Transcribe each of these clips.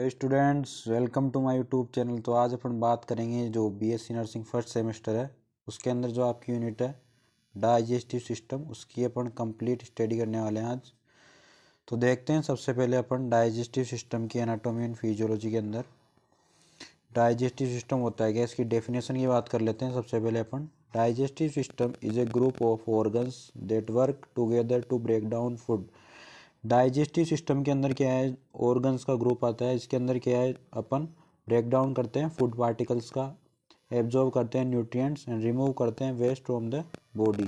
Students, welcome to my YouTube channel. तो आज अपन बात करेंगे जो बीएससी नर्सिंग फर्स्ट सेमेस्टर है उसके अंदर जो आपकी यूनिट है डाइजेस्टिव सिस्टम, उसकी अपन कंप्लीट स्टडी करने वाले हैं आज। तो देखते हैं सबसे पहले अपन डाइजेस्टिव सिस्टम की एनाटॉमी एंड फिजियोलॉजी के अंदर डाइजेस्टिव सिस्टम होता है क्या, इसकी डेफिनेशन की बात कर लेते हैं। सबसे पहले अपन digestive system is a group of organs that work together to break down food. Digestive system के अंदर क्या है, ऑर्गन्स का ग्रुप आता है। इसके अंदर क्या है, अपन ब्रेक डाउन करते हैं फूड पार्टिकल्स का, एब्जॉर्ब करते हैं न्यूट्रिएंट्स एंड रिमूव करते हैं waste from the body.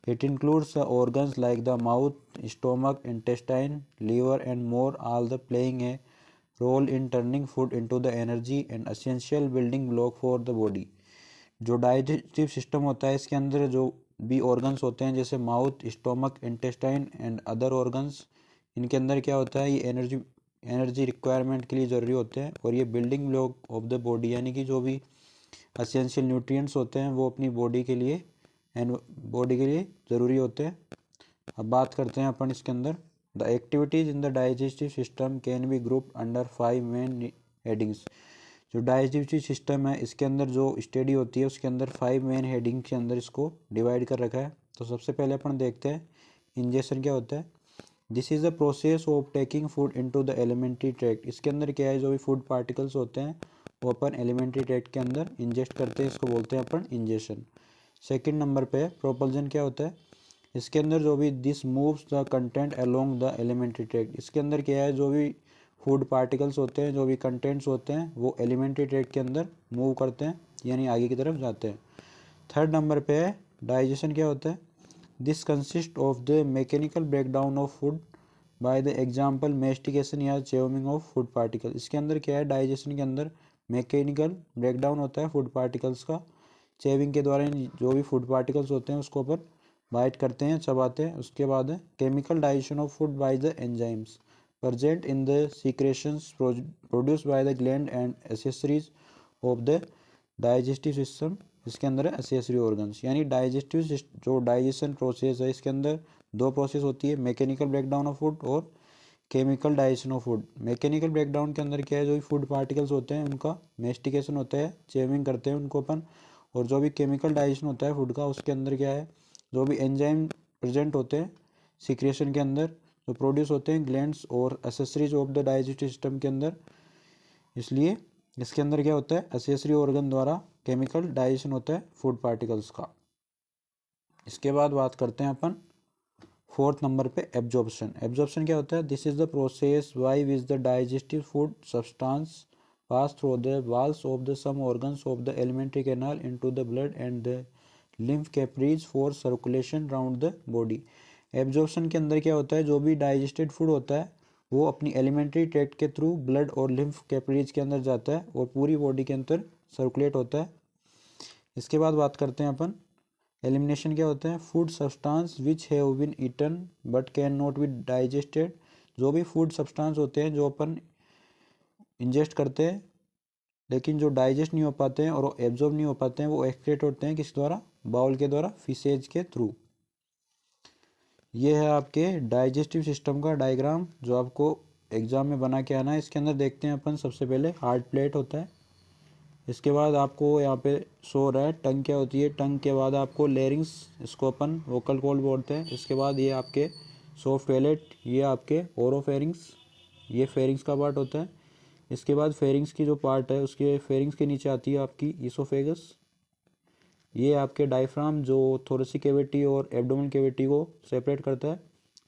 It includes organs like the mouth, stomach, intestine, liver and more, all the playing a role in turning food into the energy and essential building block for the body. जो digestive system होता है इसके अंदर जो भी organs होते हैं जैसे mouth, stomach, intestine and other organs, इनके अंदर क्या होता है, ये एनर्जी रिक्वायरमेंट के लिए ज़रूरी होते हैं और ये building block of the body, यानी कि जो भी एसेंशियल न्यूट्रिएंट्स होते हैं वो अपनी बॉडी के लिए ज़रूरी होते हैं। अब बात करते हैं अपन इसके अंदर the activities in the digestive system can be grouped under 5 main headings. जो डाइजेस्टिव सिस्टम है इसके अंदर जो स्टडी होती है उसके अंदर 5 मेन हेडिंग के अंदर इसको डिवाइड कर रखा है। तो सबसे पहले अपन देखते हैं इंजेक्शन क्या होता है। This is the process of taking food into the alimentary tract. इसके अंदर क्या है, जो भी फूड पार्टिकल्स होते हैं वो अपन एलिमेंट्री ट्रैक्ट के अंदर इंजेस्ट करते हैं, इसको बोलते हैं अपन इंजेक्शन। सेकंड नंबर पे प्रोपल्जन क्या होता है, इसके अंदर जो भी this moves the content along the alimentary tract. इसके अंदर क्या है, जो भी फूड पार्टिकल्स होते हैं, जो भी कंटेंट्स होते हैं वो एलिमेंट्री ट्रैक्ट के अंदर मूव करते हैं, यानी आगे की तरफ जाते हैं। थर्ड नंबर पे है डाइजेशन क्या होता है। This consist of the mechanical breakdown of food by the example mastication या च्यूइंग ऑफ फूड पार्टिकल। इसके अंदर क्या है, डाइजेशन के अंदर मैकेनिकल ब्रेकडाउन होता है फूड पार्टिकल्स का, चेविंग के द्वारा जो भी फूड पार्टिकल्स होते हैं उसको अपन बाइट करते हैं, चबाते हैं। उसके बाद है chemical digestion of food by the enzymes present in the secretions produced by the gland and accessories of the digestive system। इसके अंदर है accessory organs, यानी डाइजेस्टिव जो डाइजेशन प्रोसेस है इसके अंदर दो प्रोसेस होती है, मैकेनिकल ब्रेकडाउन ऑफ फूड और chemical digestion of food. Mechanical breakdown के अंदर क्या है, जो भी फूड पार्टिकल्स होते हैं उनका मेस्टिकेशन होता है, चेविंग करते हैं उनको अपन। और जो भी केमिकल डाइजेशन होता है फूड का, उसके अंदर क्या है, जो भी एंजाइम प्रेजेंट होते हैं सिक्रेशन के अंदर जो प्रोड्यूस होते हैं ग्लैंड्स और accessories of the digestive system के अंदर। इसलिए इसके अंदर क्या होता है, एसेसरी ऑर्गन द्वारा केमिकल डाइजेशन होता है फूड पार्टिकल्स का। इसके बाद बात करते हैं अपन फोर्थ नंबर पे एब्जॉर्प्शन। एब्जॉर्प्शन क्या होता है, this is the process by which the digestive food substance pass through the walls of the some organs of the alimentary canal into the blood and the lymph capillaries for circulation round the body. Absorption के अंदर क्या होता है, जो भी digested food होता है वो अपनी एलिमेंट्री ट्रैक्ट के थ्रू ब्लड और लिम्फ कैपरीज के अंदर जाता है और पूरी बॉडी के अंदर सर्कुलेट होता है। इसके बाद बात करते हैं अपन एलिमिनेशन क्या होता है, food substance which have been eaten but can not be digested. जो भी फूड सब्सटेंस होते हैं जो अपन इंजेस्ट करते हैं लेकिन जो डाइजेस्ट नहीं हो पाते हैं और एब्जॉर्ब नहीं हो पाते हैं, वो एक्सक्रीट होते हैं किस द्वारा, बाउल के द्वारा, फिसेज के थ्रू। ये है आपके डाइजेस्टिव सिस्टम का डायग्राम जो आपको एग्जाम में बना के आना है। इसके अंदर देखते हैं अपन सबसे पहले हार्ड प्लेट होता है। इसके बाद आपको यहाँ पे शो रहा है टंग क्या होती है। टंग के बाद आपको लेरिंग्स, इसको अपन वोकल कॉर्ड बोलते हैं। इसके बाद ये आपके सॉफ्ट पैलेट, ये आपके ओरोफेरिंग्स, ये फेरिंग्स का पार्ट होता है। इसके बाद फेरिंग्स की जो पार्ट है उसके फेरिंग्स के नीचे आती है आपकी ईसोफेगस। ये आपके डायफ्राम जो थोरेसिक कैविटी और एब्डोमेन कैविटी को सेपरेट करता है।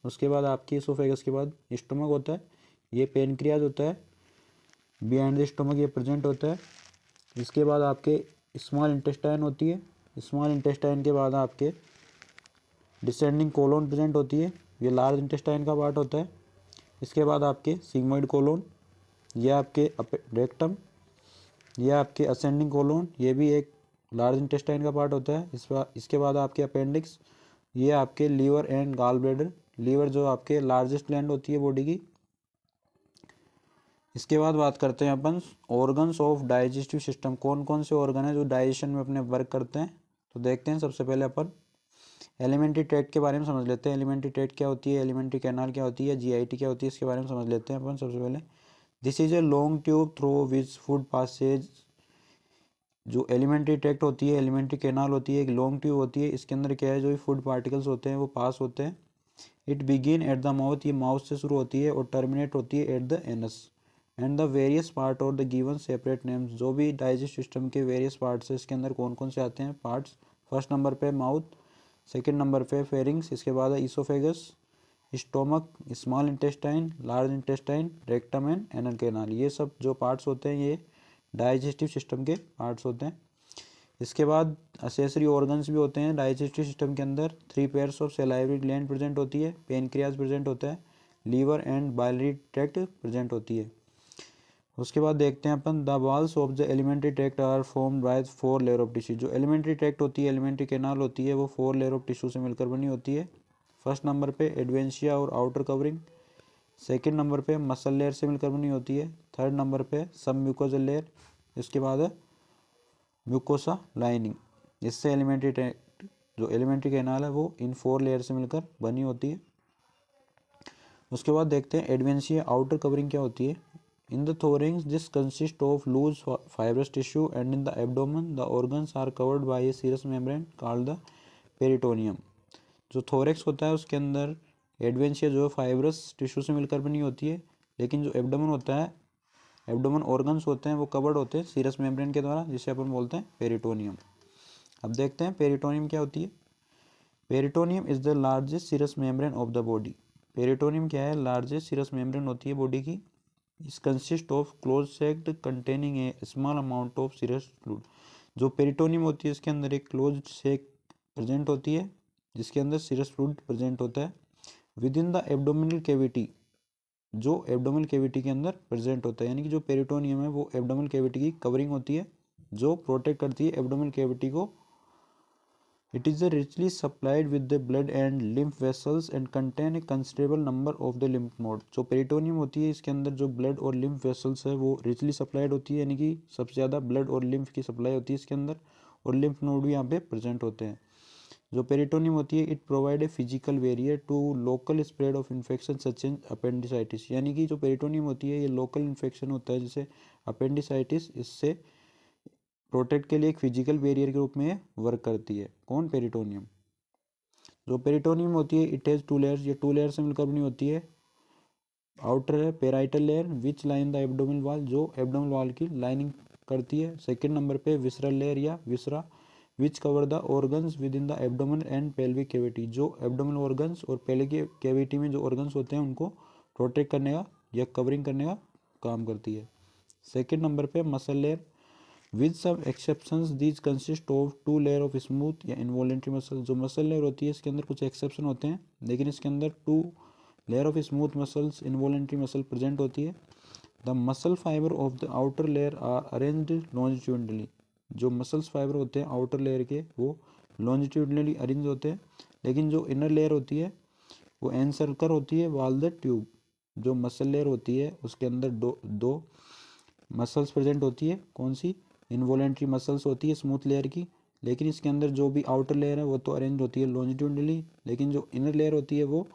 उसके बाद आपकी इसोफेगस के बाद स्टमक होता है, ये पेनक्रियाज होता है, बिहाइंड द स्टमक ये प्रेजेंट होता है। इसके बाद आपके स्मॉल इंटेस्टाइन होती है। स्मॉल इंटेस्टाइन के बाद आपके डिसेंडिंग कोलोन प्रेजेंट होती है, ये लार्ज इंटेस्टाइन का पार्ट होता है। इसके बाद आपके सिग्मोइड कोलोन, ये आपके रेक्टम, ये आपके असेंडिंग कोलोन, ये भी एक लार्ज इंटेस्टाइन का पार्ट होता है। इसके बाद आपके अपेंडिक्स, ये आपके liver and gall bladder, liver जो आपके लार्जेस्ट ग्लैंड होती है बॉडी की। इसके बाद बात करते हैं अपन ऑर्गन्स ऑफ डाइजेस्टिव सिस्टम, कौन कौन से ऑर्गन है जो डाइजेशन में अपने वर्क करते हैं। तो देखते हैं सबसे पहले अपन एलिमेंट्री ट्रैक्ट के बारे में समझ लेते हैं। एलिमेंट्री ट्रैक्ट क्या होती है, एलिमेंट्री कैनाल क्या होती है, जीआईटी क्या होती है, इसके बारे में समझ लेते हैं अपन सबसे पहले। This is a long tube through which food passes. जो एलिमेंट्री ट्रैक्ट होती है, एलिमेंट्री कैनाल होती है, एक लॉन्ग ट्यूब होती है, इसके अंदर क्या है जो फूड पार्टिकल्स होते हैं वो पास होते हैं। It begin at the mouth, ये माउथ से शुरू होती है, और टर्मिनेट होती है at the anus. And the various part और द गिवन सेपरेट नेम्स। जो भी डाइजेस्ट सिस्टम के वेरियस पार्ट्स है, इसके अंदर कौन कौन से आते हैं पार्ट्स। फर्स्ट नंबर पे माउथ, सेकंड नंबर पे फेरिंग्स, इसके बाद है oesophagus, stomach, small intestine, large intestine, rectum and anal canal. ये सब जो पार्ट्स होते हैं ये डाइजेस्टिव सिस्टम के पार्ट्स होते हैं। इसके बाद असेसरी ऑर्गन्स भी होते हैं डाइजेस्टिव सिस्टम के अंदर। 3 pairs of salivary gland present होती है, पेनक्रियाज प्रेजेंट होता है, liver and biliary tract present होती है। उसके बाद देखते हैं अपन the walls of the alimentary tract are formed by 4 layer of tissue. जो एलिमेंट्री ट्रैक्ट होती है, एलिमेंट्री कैनाल होती है, वो 4 लेयर ऑफ टिश्यू से मिलकर बनी होती है। फर्स्ट नंबर पे एडवेंशिया और आउटर कवरिंग, सेकंड नंबर पे मसल लेयर से मिलकर बनी होती है, थर्ड नंबर पे सब म्यूकोजल लेयर, इसके बाद है म्यूकोसा लाइनिंग। इससे एलिमेंट्री ट्रैक्ट जो एलिमेंट्री कैनाल है वो इन 4 लेयर से मिलकर बनी होती है। उसके बाद देखते हैं एडवेंशिया आउटर कवरिंग क्या होती है। In the thorax this consist of loose fibrous tissue and in the abdomen the organs are covered by a serous membrane called the peritoneum. जो थोरेक्स होता है उसके अंदर एडवेंशिया जो है फाइब्रस टिश्यू से मिलकर बनी होती है, लेकिन जो एब्डोमेन होता है, एब्डोमेन ऑर्गन्स होते हैं वो कवर्ड होते हैं सीरस मेम्ब्रेन के द्वारा, जिसे अपन बोलते हैं पेरिटोनियम। अब देखते हैं पेरिटोनियम क्या होती है। Peritoneum is the largest serous membrane of the body. Peritoneum क्या है, लार्जेस्ट सीरस मेम्ब्रेन होती है बॉडी की। इस consist of close sac containing a small amount of serous fluid. जो पेरिटोनियम होती है इसके अंदर एक क्लोज सेक प्रेजेंट होती है, जिसके अंदर सीरस फ्लूइड प्रेजेंट होता है। With in the abdominal cavity, जो एब्डोमिनल कैविटी के अंदर प्रेजेंट होता है, यानी कि जो पेरिटोनियम है वो एब्डोमिनल कैविटी की कवरिंग होती है जो प्रोटेक्ट करती है एब्डोमिनल कैविटी को। It is richly supplied with the blood and lymph vessels and contain a considerable number of the lymph node। जो पेरिटोनियम होती है इसके अंदर जो ब्लड और लिम्फ वेसल्स है वो रिचली सप्लाइड होती है, यानी कि सबसे ज़्यादा ब्लड और लिम्फ की सप्लाई होती है इसके अंदर, और लिम्फ नोड भी यहाँ पे प्रेजेंट होते हैं। जो पेरिटोनियम होती है it provide a physical barrier to local spread of infection such as appendicitis. यानी कि जो पेरिटोनियम होती है ये लोकल इन्फेक्शन होता है जैसे अपेंडिसाइटिस, इससे प्रोटेक्ट के लिए एक फिजिकल बैरियर के रूप में वर्क करती है। कौन, पेरिटोनियम। जो पेरिटोनियम होती है इट हैज 2 लेयर्स, ये 2 लेयर से मिलकर बनी होती है। आउटर है parietal layer which line the abdominal wall, जो एब्डोमिनल वॉल की लाइनिंग करती है। सेकंड नंबर पे विसरल लेयर या viscera which cover the organs within the abdomen and pelvic cavity. जो एब्डोमिनल ऑर्गन्स और पेल्विक कैविटी में जो ऑर्गन्स होते हैं उनको प्रोटेक्ट करने का या कवरिंग करने का काम करती है। सेकंड नंबर पे muscle layer with some exceptions these consist of 2 layer of smooth या इनवॉलेंट्री मसल। जो मसल लेयर होती है इसके अंदर कुछ एक्सेप्शन होते हैं, लेकिन इसके अंदर 2 layer of smooth muscles involuntary muscle present होती है। The muscle fibre of the outer layer are arranged longitudinally. जो मसल्स फाइबर होते हैं आउटर लेयर के वो लॉन्जिट्यूडनली अरेंज होते हैं, लेकिन जो इनर लेयर होती है वो एनसर्कल होती है वाल द ट्यूब। जो मसल लेयर होती है उसके अंदर दो मसल्स प्रेजेंट होती है, कौन सी, इनवॉलेंट्री मसल्स होती है स्मूथ लेयर की, लेकिन इसके अंदर जो भी आउटर लेयर है वो तो अरेंज होती है लॉन्जिट्यूडनली, लेकिन जो इनर लेयर होती है वो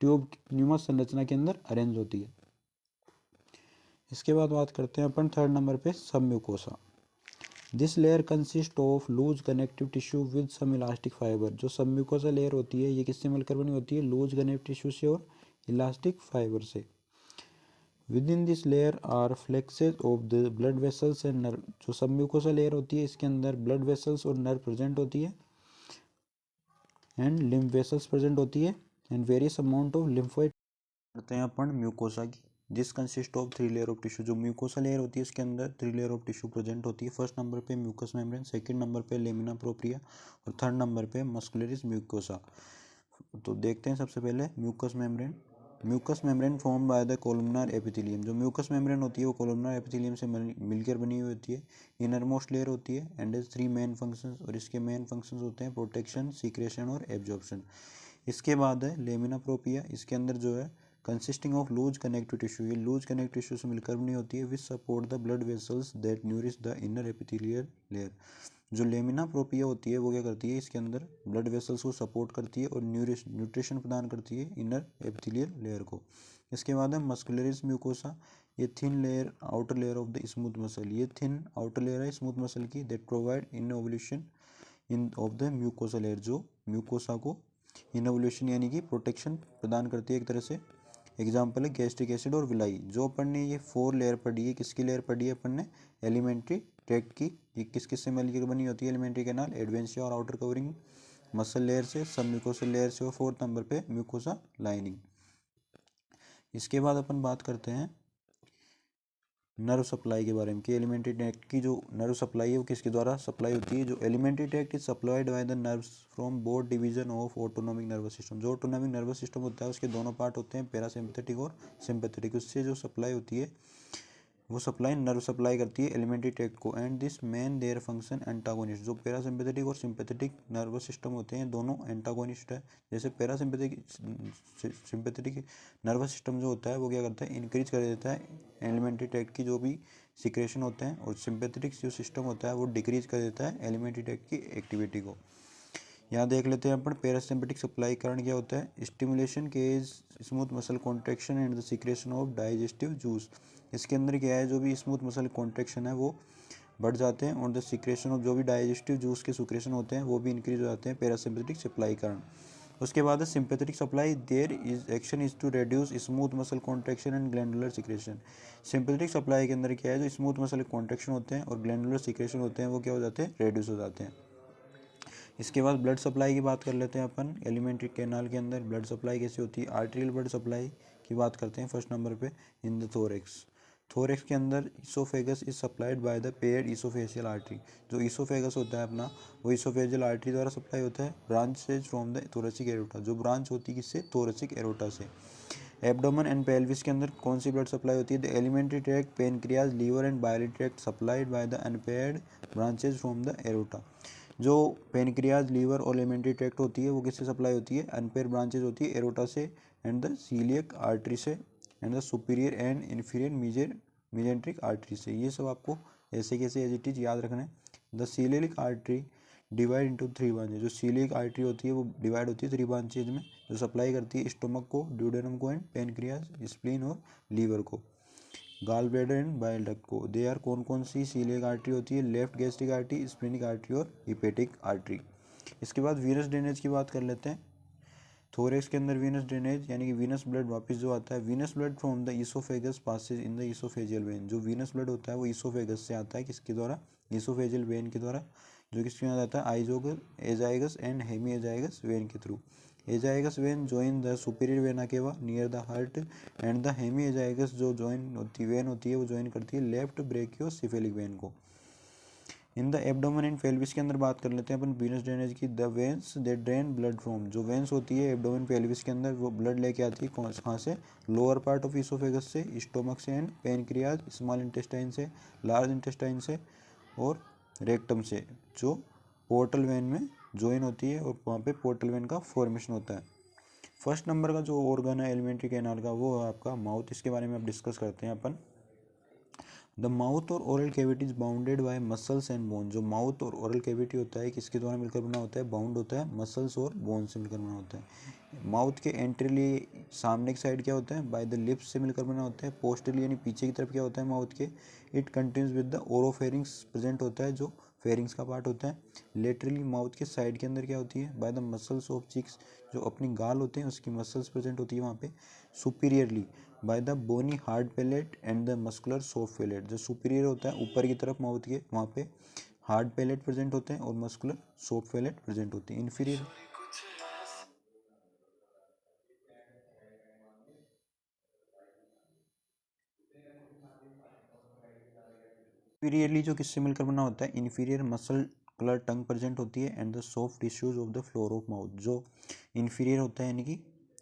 ट्यूब न्यूमा संरचना के अंदर अरेंज होती है। इसके बाद बात करते हैं अपन थर्ड नंबर पे submucosa. This layer consist of loose connective tissue with some elastic fibre. जो सब म्यूकोसा लेयर होती है ये किससे मिलकर बनी होती है, लूज कनेक्टिव टिश्यू से और इलास्टिक फाइबर से। Within this layer are plexuses of the blood vessels and nerve. जो सब म्यूकोसा लेयर होती है इसके अंदर ब्लड वेसल्स और नर्व प्रेजेंट होती है, एंड लिम्फ वेसल्स प्रेजेंट होती है, and various amount of lymphoid. करते हैं अपन म्यूकोसा की। This consist of 3 layer of tissue. जो म्यूकोसा लेयर होती है इसके अंदर 3 लेयर ऑफ टिश्यू प्रेजेंट होती है। फर्स्ट नंबर पे म्यूकस मेम्ब्रेन, सेकंड नंबर पे लेमिना प्रोप्रिया, और थर्ड नंबर पे मस्कुलरिस म्यूकोसा। तो देखते हैं सबसे पहले mucous membrane. Mucous membrane form by the columnar epithelium. जो म्यूकस मेम्ब्रेन होती है वो कोलुमनार एपिथेलियम से मिलकर बनी हुई होती है, इनर मोस्ट लेयर होती है, एंड इज 3 मेन फंक्शंस, और इसके मेन फंक्शंस होते हैं प्रोटेक्शन, सीक्रेशन और एब्जॉर्प्शन। इसके बाद है लेमिना प्रोपिया। इसके अंदर जो है consisting of loose connective tissue, ये लूज कनेक्टिव टिश्यू से मिलकर बनी होती है, which support the blood vessels that nourish the inner epithelial layer. जो लेमिना प्रोपिया होती है वो क्या करती है, इसके अंदर ब्लड वेसल्स को सपोर्ट करती है और न्यूट्रिशन प्रदान करती है इनर एपिथेलियल लेयर को। इसके बाद है मस्कुलरिस म्यूकोसा। ये thin layer outer layer of the smooth muscle, ये थिन आउटर लेयर है स्मूथ मसल की, that provide involution in of the mucosa layer, जो म्यूकोसा को इनवोल्यूशन यानी कि प्रोटेक्शन प्रदान करती है एक तरह से। एग्जाम्पल है गैस्ट्रिक एसिड और विलाई। जो अपन ने ये 4 लेयर पढ़ी है, किसकी लेयर पढ़ी है अपन ने, एलिमेंट्री ट्रैक्ट की। ये किस किस से मिलकर बनी होती है एलिमेंट्री कैनाल, एडवेंशिया और आउटर कवरिंग मसल लेयर से, सब म्यूकोसा लेयर से, और 4th नंबर पे म्यूकोसा लाइनिंग। इसके बाद अपन बात करते हैं नर्व सप्लाई के बारे में कि एलिमेंट्री ट्रैक्ट की जो नर्व सप्लाई है वो किसके द्वारा सप्लाई होती है। जो alimentary tract is supplied by the nerves from both division of autonomic nervous system. जो ऑटोनॉमिक नर्वस सिस्टम होता है उसके दोनों पार्ट होते हैं, पैरासिम्पैथेटिक और सिंपैथेटिक। उससे जो सप्लाई होती है वो सप्लाई नर्व सप्लाई करती है एलिमेंट्री ट्रैक्ट को। And this main their function antagonist. जो पैरासिम्पैथेटिक और सिंपैथेटिक नर्वस सिस्टम होते हैं दोनों एंटागोनिस्ट है। जैसे सिंपैथेटिक नर्वस सिस्टम जो होता है वो क्या करता है, इंक्रीज कर देता है एलिमेंट्री ट्रैक्ट की जो भी सिक्रेशन होते हैं, और सिंपैथेटिक जो सिस्टम होता है वो डिक्रीज कर देता है एलिमेंट्री ट्रैक्ट की एक्टिविटी को। यहाँ देख लेते हैं अपन पैरासिम्पैथिक सप्लाई कारण क्या होता है, stimulation causes smooth muscle contraction and the secretion of digestive juice. इसके अंदर क्या है, जो भी स्मूथ मसल कॉन्ट्रैक्शन है वो बढ़ जाते हैं, और द सिक्रेशन ऑफ जो भी डाइजेस्टिव जूस के सिक्रेशन होते हैं वो भी इंक्रीज हो जाते हैं पैरासिम्पैथिक सप्लाई कारण। उसके बाद sympathetic supply, there is action is to reduce smooth muscle contraction and glandular secretion. Sympathetic supply के अंदर क्या है, जो स्मूथ मसल कॉन्ट्रैक्शन होते हैं और ग्लैंडुलर सिक्रेशन होते हैं वो क्या हो जाते हैं, रिड्यूस हो जाते हैं। इसके बाद ब्लड सप्लाई की बात कर लेते हैं अपन। एलिमेंट्री कैनाल के अंदर ब्लड सप्लाई कैसे होती है, आर्टेरियल ब्लड सप्लाई की बात करते हैं फर्स्ट नंबर पे इन द थोरेक्स। थोरेक्स के अंदर oesophagus is supplied by the paired oesophageal artery. जो इसोफेगस होता है अपना वो इसोफेजियल आर्टरी द्वारा सप्लाई होता है। Branches from the thoracic aorta, जो ब्रांच होती है किससे, थोरेसिक एरोटा से। एब्डोमेन एंड पेल्विस के अंदर कौन सी ब्लड सप्लाई होती है, the alimentary tract, pancreas, liver and biliary tract supplied by the unpaired branches from the aorta. जो पेनक्रियाज, लीवर और एलिमेंट्री ट्रैक्ट होती है वो किससे सप्लाई होती है, अनपेयर ब्रांचेज होती है एरोटा से एंड द सीलियक आर्टरी से and the superior and inferior मीजेंट्रिक artery से। ये सब आपको ऐसे कैसे एज इट इज याद रखना है। The coeliac artery divide into 3 branches. जो सीलियक आर्टरी होती है वो डिवाइड होती है 3 ब्रांचेज में, जो सप्लाई करती है स्टोमक को, ड्यूडेनम को एंड पेनक्रियाज, स्प्लीन और लीवर को, gall bladder and bile duct को। दे आर कौन कौन सी सीलियक आर्टरी होती है, left gastric artery, splenic artery और हिपेटिक आर्टरी। इसके बाद वीनस ड्रेनेज की बात कर लेते हैं। थोरेक्स के अंदर वीनस ड्रेनेज यानी कि वीनस ब्लड वापस जो आता है, venous blood from the oesophagus passes in the oesophageal vein. जो वीनस ब्लड होता है वो इसोफेगस से आता है, किसके द्वारा, इसोफेजियल वेन के द्वारा, जो किसके में आता है, azygos, azygos and hemiazygos vein के थ्रू। Azygos vein join the superior vena cava near the heart and the hemiazygos जो ज्वाइन होती वेन होती है वो ज्वाइन करती है लेफ्ट ब्रेकियोसिफेलिक वेन को। इन द एब्डोमेन एंड पेल्विस के अंदर बात कर लेते हैं अपन वीनस ड्रेनेज की। The veins they drain blood from, जो वेन्स होती है एब्डोमेन पेल्विस के अंदर वो ब्लड लेके आती है कहाँ से, लोअर पार्ट ऑफ इसोफेगस से, स्टोमक से एंड पेनक्रियाज, स्मॉल इंटेस्टाइन से, लार्ज इंटेस्टाइन से और रेक्टम से, जो पोर्टल वेन में ज्वाइन होती है और वहाँ पे पोर्टल वेन का फॉर्मेशन होता है। फर्स्ट नंबर का जो ऑर्गन है एलिमेंट्री कैनाल का वो है आपका माउथ। इसके बारे में अब डिस्कस करते हैं अपन। द माउथ और oral cavity is bounded by muscles and bone. जो माउथ और ओरल कैविटी होता है किसके द्वारा मिलकर बना होता है, बाउंड होता है मसल्स और बोन से मिलकर बना होता है। माउथ के एंट्रीली सामने की साइड क्या होता है, बाय द लिप्स से मिलकर बना होता है। पोस्टरली यानी पीछे की तरफ क्या होता है माउथ के, it contains with the oropharynx present होता है, जो फेरिंग्स का पार्ट होता है। लेटरली माउथ के साइड के अंदर क्या होती है, by the muscles of cheeks, जो अपनी गाल होते हैं उसकी मसल्स प्रेजेंट होती है वहाँ पे। Superiorly by the bony hard palate and the muscular soft palate. जो सुपीरियर होता है ऊपर की तरफ माउथ के, वहाँ पे हार्ड पैलेट प्रेजेंट होते हैं और मस्कुलर सॉफ्ट पैलेट प्रेजेंट होती है। इन्फीरियर इन्फीरियरली जो किससे मिलकर बना होता है, इन्फीरियर मसल कलर टंग प्रेजेंट होती है and the soft tissues of the floor of mouth. जो इन्फीरियर होता है यानी कि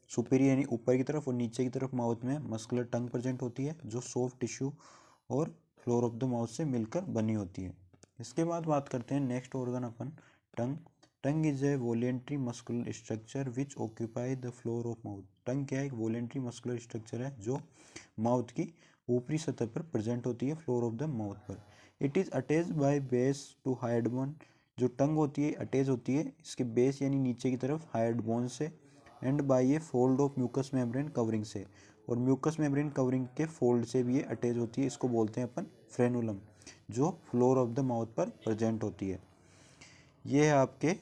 सुपीरियर यानी ऊपर की तरफ और नीचे की तरफ माउथ में मस्कुलर टंग प्रेजेंट होती है, जो सॉफ्ट टिश्यू और फ्लोर ऑफ द माउथ से मिलकर बनी होती है। इसके बाद बात करते हैं नेक्स्ट ऑर्गन अपन, tongue. Tongue is a voluntary muscular structure which occupy the floor of mouth. Tongue क्या है, एक वॉलेंट्री मस्कुलर स्ट्रक्चर है जो माउथ की ऊपरी सतह पर प्रेजेंट होती है, फ्लोर ऑफ द माउथ पर। It is attached by base to hyoid bone. जो टंग होती है अटैच होती है इसके बेस यानी नीचे की तरफ हाइड बोन से, and by a fold of mucous membrane covering से, और म्यूकस मेम्ब्रेन कवरिंग के फोल्ड से भी ये अटैच होती है। इसको बोलते हैं अपन फ्रेनुलम, जो फ्लोर ऑफ द माउथ पर प्रेजेंट होती है। ये है आपके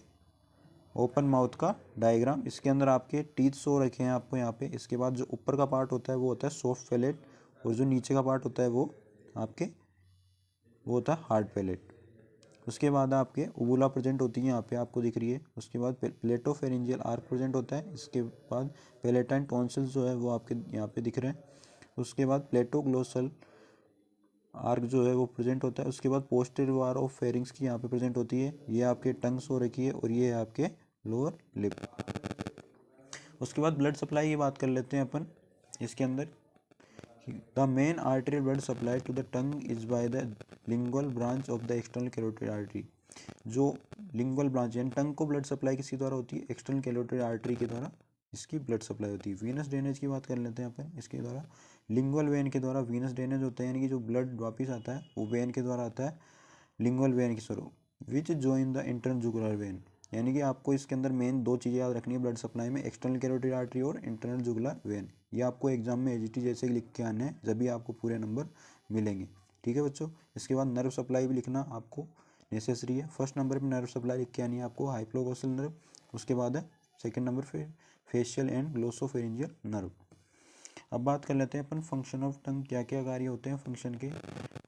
ओपन माउथ का डायग्राम। इसके अंदर आपके टीथ शो रखे हैं आपको यहाँ पे। इसके बाद जो ऊपर का पार्ट होता है वो होता है सॉफ्ट पैलेट, और जो नीचे का पार्ट होता है वो होता है हार्ड पैलेट। उसके बाद आपके उबुला प्रेजेंट होती है, यहाँ पे आपको दिख रही है। उसके बाद प्लेटोफेरेंजियल आर्क प्रेजेंट होता है। इसके बाद पेलेटाइन टॉन्सिल्स जो है वो आपके यहाँ पे दिख रहे हैं। उसके बाद प्लेटोग्लोसल आर्क जो है वो प्रेजेंट होता है। उसके बाद पोस्टीरियर वार ऑफ फेरिंग्स की यहाँ पे प्रेजेंट होती है। ये आपके टंग शो रखी है, और ये है आपके लोअर लिप। उसके बाद ब्लड सप्लाई की बात कर लेते हैं अपन। इसके अंदर the main artery blood supply to the tongue is by the lingual branch of the external carotid artery. जो लिंगुअल ब्रांच यानी टंग को ब्लड सप्लाई किसके द्वारा होती है? एक्सटर्नल कैरोटिड आर्टरी के द्वारा इसकी ब्लड सप्लाई होती है। वीनस ड्रेनेज की बात कर लेते हैं अपन। इसके द्वारा लिंगुअल वेन के द्वारा वीनस ड्रेनेज होता है, यानी कि जो ब्लड वापस आता है वो वेन के द्वारा आता है, लिंगुअल वेन के स्वरूप। Which join the internal jugular vein, यानी कि आपको इसके अंदर मेन दो चीज़ें याद रखनी है ब्लड सप्लाई में, एक्सटर्नल कैरोटिड आर्टरी और इंटरनल जुगुलर वेन। ये आपको एग्जाम में एजीटी जैसे लिख के आने हैं, जब भी आपको पूरे नंबर मिलेंगे। ठीक है बच्चों। इसके बाद नर्व सप्लाई भी लिखना आपको नेसेसरी है। फर्स्ट नंबर पे नर्व सप्लाई लिख के आनी है आपको, हाइपोग्लोसल नर्व। उसके बाद है सेकेंड नंबर पे फेशियल एंड ग्लोसोफेरिंजियल नर्व। अब बात कर लेते हैं अपन फंक्शन ऑफ टंग, क्या क्या कार्य होते हैं फंक्शन के।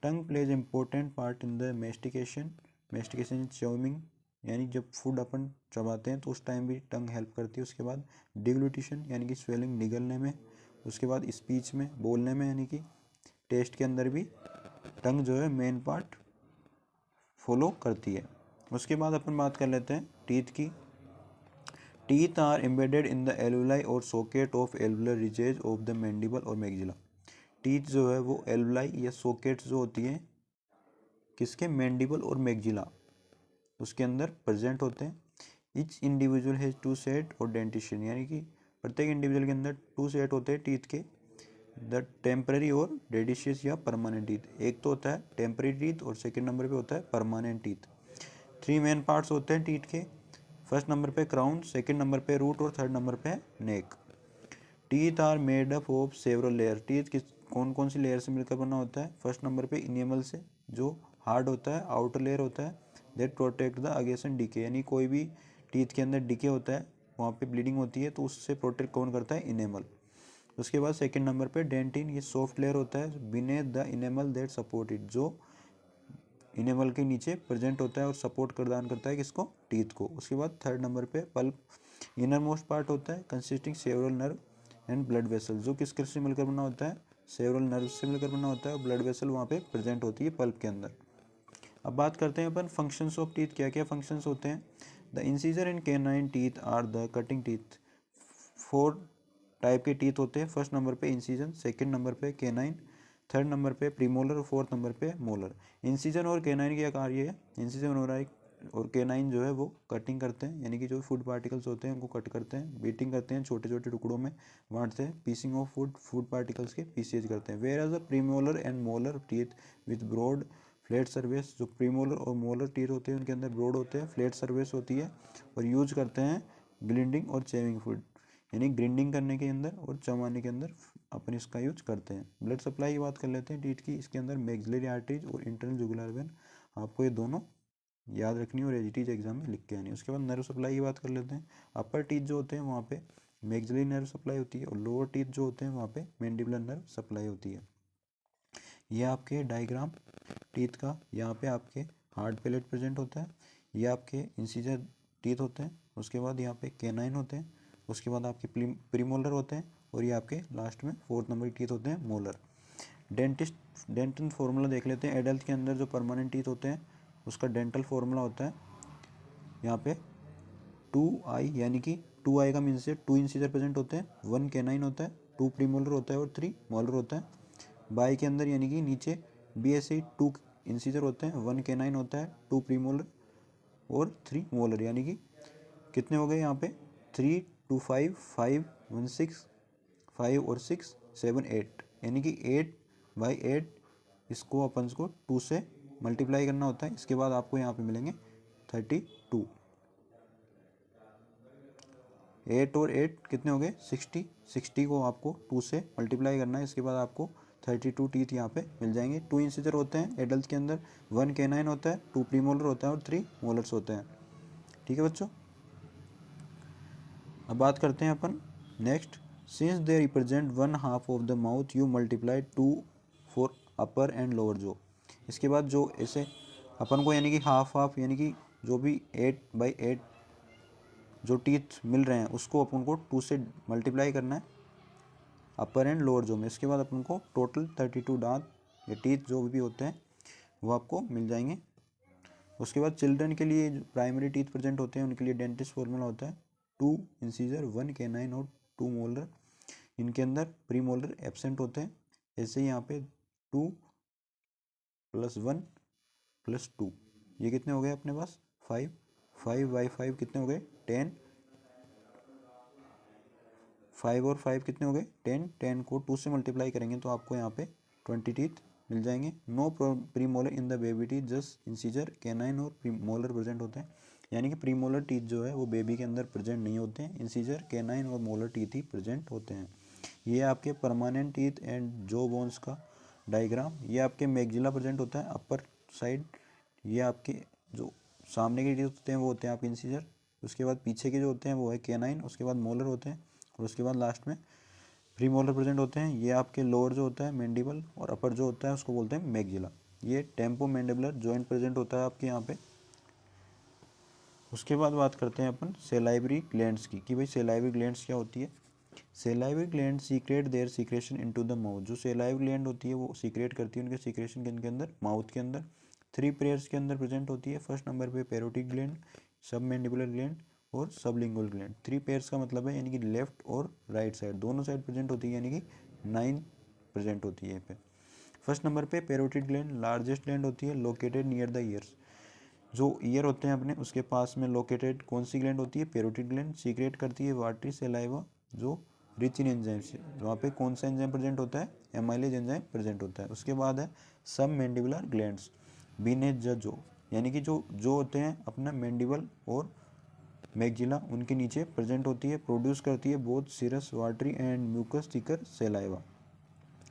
Tongue plays important part in the mastication. Mastication chewing, यानी जब फूड अपन चबाते हैं तो उस टाइम भी टंग हेल्प करती है। उसके बाद डिग्लूटिशन, यानी कि स्वेलिंग निगलने में। उसके बाद स्पीच में, बोलने में, यानी कि टेस्ट के अंदर भी टंग जो है मेन पार्ट फॉलो करती है। उसके बाद अपन बात कर लेते हैं टीथ की। Teeth are embedded in the alveoli और socket of alveolar ridges of the mandible और मैक्सिला। टीथ जो है वो एल्वुलाई या सॉकेट्स जो होती हैं किसके? मैंडिबल और मैक्सिला, उसके अंदर प्रेजेंट होते हैं। Each individual has two set और डेंटिशन, यानी कि प्रत्येक इंडिविजुअल के अंदर टू सेट होते हैं टीथ के, द टेम्पररी और डेडिशियस या परमानेंट टीथ। एक तो होता है टेम्पररी टीथ और सेकंड नंबर पे होता है permanent teeth. Three main parts होते हैं टीथ के। फर्स्ट नंबर पे क्राउन, सेकंड नंबर पे रूट और थर्ड नंबर पे neck. Teeth are made up of several layer. Teeth किस कौन कौन सी लेयर से मिलकर बना होता है? फर्स्ट नंबर पे इनेमल से, जो हार्ड होता है, आउटर लेयर होता है, that protect the against decay, यानी कोई भी टीथ के अंदर डीके होता है, वहाँ पे ब्लीडिंग होती है, तो उससे प्रोटेक्ट कौन करता है? इनेमल। उसके बाद सेकंड नंबर पे डेंटिन, ये सॉफ्ट लेयर होता है beneath the enamel that support it, जो इनेमल के नीचे प्रेजेंट होता है और सपोर्ट प्रदान करता है किसको? टीथ को। उसके बाद थर्ड नंबर पे पल्प, इनर मोस्ट पार्ट होता है consisting several nerve and blood vessel, जो किस से मिलकर बना होता है? सेवरल नर्व से मिलकर बना होता है, और ब्लड वेसल वहाँ पे प्रेजेंट होती है पल्प के अंदर। अब बात करते हैं अपन फंक्शंस ऑफ टीथ, क्या क्या फंक्शंस होते हैं। The incisor and canine teeth are the cutting teeth. 4 type के टीथ होते हैं। फर्स्ट नंबर पे इंसीजन, सेकंड नंबर पे कैनाइन, थर्ड नंबर पे प्रीमोलर और फोर्थ नंबर पे मोलर। इंसीजन और कैनाइन क्या कार्य है? इंसीजन और कैनाइन जो है वो कटिंग करते हैं, यानी कि जो फूड पार्टिकल्स होते हैं उनको कट करते हैं, बीटिंग करते हैं, छोटे छोटे टुकड़ों में बांटते हैं, पीसिंग ऑफ फूड पार्टिकल्स के पीसेज करते हैं। Whereas the premolar and molar teeth with broad flat surface, जो प्रीमोलर और मोलर टीथ होते हैं उनके अंदर ब्रॉड होते हैं, फ्लैट सर्विस होती है, और यूज करते हैं ग्लिंडिंग और चेविंग फूड, यानी ग्रिंडिंग करने के अंदर और चबाने के अंदर अपन इसका यूज करते हैं। ब्लड सप्लाई की बात कर लेते हैं टीथ की। इसके अंदर मैक्सिलरी आर्टरीज और इंटरनल जुगुलर वेन, आपको ये दोनों याद रखनी और एजीटीज एग्जाम में लिख के आनी है। उसके बाद नर्व सप्लाई की बात कर लेते हैं। अपर टीथ जो होते हैं वहाँ पे मैक्सिलरी नर्व सप्लाई होती है, और लोअर टीथ जो होते हैं वहाँ पे मैंडिबुलर नर्व सप्लाई होती है। ये आपके डायग्राम टीथ का, यहाँ पे आपके हार्ड पैलेट प्रेजेंट होता है, ये आपके इंसीजर टीथ होते हैं, उसके बाद यहाँ पे कैनाइन होते हैं, उसके बाद आपके प्रीमोलर होते हैं, और ये आपके लास्ट में फोर्थ नंबर टीथ होते हैं मोलर। डेंटल फार्मूला देख लेते हैं। एडल्ट के अंदर जो परमानेंट टीथ होते हैं उसका डेंटल फार्मूला होता है यहाँ पे 2i, यानी कि 2i का मीन्स से 2 इंसीजर प्रेजेंट होते हैं, 1 कैनाइन होता है, 2 प्रीमोलर होता है और 3 मोलर होता है। बाई के अंदर यानी कि नीचे बी ऐसे ही 2 इंसीजर होते हैं, 1 कैनाइन होता है, 2 प्रीमोलर और 3 मोलर, यानी कि कितने हो गए यहाँ पे? 3 2 5 5 1 6 5 और 6 7 8, यानी कि 8/8 इसको अपन को 2 से मल्टीप्लाई करना होता है। इसके बाद आपको यहाँ पे मिलेंगे 32। 8 और 8 कितने हो गए 60, 60 को आपको 2 से मल्टीप्लाई करना है। इसके बाद आपको 32 टीथ यहाँ पे मिल जाएंगे। 2 इंसीजर होते हैं एडल्ट के अंदर, 1 कैनाइन होता है, 2 प्रीमोलर होता है और 3 मोलर्स होते हैं। ठीक है बच्चों, अब बात करते हैं अपन next. Since they represent 1/2 of the mouth you multiply 2 for upper and lower जो। इसके बाद जो ऐसे अपन को यानी कि हाफ हाफ यानी कि जो भी 8/8 जो टीथ मिल रहे हैं उसको अपन को 2 से मल्टीप्लाई करना है अपर एंड लोअर जो में। इसके बाद अपन को टोटल 32 दांत या टीथ जो भी होते हैं वो आपको मिल जाएंगे। उसके बाद चिल्ड्रन के लिए जो प्राइमरी टीथ प्रेजेंट होते हैं उनके लिए डेंटिस्ट फॉर्मूला होता है 2 इंसीजर 1 कैनाइन और 2 मोलर। इनके अंदर प्री मोलर एब्सेंट होते हैं। ऐसे ही यहाँ पे 2 + 1 + 2 ये कितने हो गए अपने पास 5, 5/5 कितने हो गए 10, 5 और 5 कितने हो गए 10, 10 को 2 से मल्टीप्लाई करेंगे तो आपको यहाँ पे 20 टीथ मिल जाएंगे। No premolar in the baby teeth, just incisor canine और प्रीमोलर प्रेजेंट होते हैं। यानी कि प्रीमोलर टीथ जो है वो बेबी के अंदर प्रेजेंट नहीं होते हैं, इंसीजर कैनाइन और मोलर टीथ ही प्रेजेंट होते हैं। ये आपके परमानेंट टीथ एंड जो बोन्स का डायग्राम। ये आपके मैक्सिला प्रेजेंट होता है अपर साइड। ये आपके जो सामने के टीथ होते हैं वो होते हैं आपके इंसीजर। उसके बाद पीछे के जो होते हैं वो है कैनाइन, उसके बाद मोलर होते हैं और उसके बाद लास्ट में प्रीमोलर प्रेजेंट होते हैं। ये आपके लोअर जो होता है मैंडिबल और अपर जो होता है उसको बोलते हैं मैक्सिला। ये टेम्पो मैंडिबुलर जॉइंट प्रेजेंट होता है आपके यहाँ पे। उसके बाद बात करते हैं अपन सेलाइवरी ग्लैंड्स की कि भाई सेलाइवरी ग्लैंड्स क्या होती है। Salivary gland secrete their secretion into the mouth. जो सेलाइवरी ग्लैंड होती है वो सीक्रेट करती है उनके सीक्रेशन के अंदर माउथ के अंदर। 3 पेयर्स के अंदर प्रेजेंट होती है। फर्स्ट नंबर पे पैरोटिड ग्लैंड, सब मैंडिबुलर ग्लैंड और सबलिंगुअल ग्लैंड। 3 पेयर्स का मतलब है यानी कि लेफ्ट और राइट साइड दोनों साइड प्रेजेंट होती है, यानी कि 9 प्रेजेंट होती है यहाँ पे। फर्स्ट नंबर पे पैरोटिड ग्लैंड लार्जेस्ट ग्लैंड होती है, लोकेटेड नियर द ईयर्स। जो ईयर होते हैं अपने उसके पास में लोकेटेड कौन सी ग्लैंड होती है पैरोटिड ग्लैंड। सीक्रेट करती है वाटरी सलाइवा जो रिच इन एंजाइम से। वहाँ पे कौन सा एंजाइम प्रेजेंट होता है एमाइलेज एंजाइम प्रेजेंट होता है। उसके बाद है सब मैंडिबुलर ग्लैंड्स बीनेथ जो यानी कि जो होते हैं अपना मैंडिबल और मैक्सिला उनके नीचे प्रेजेंट होती है। प्रोड्यूस करती है both serous watery and mucous thicker saliva.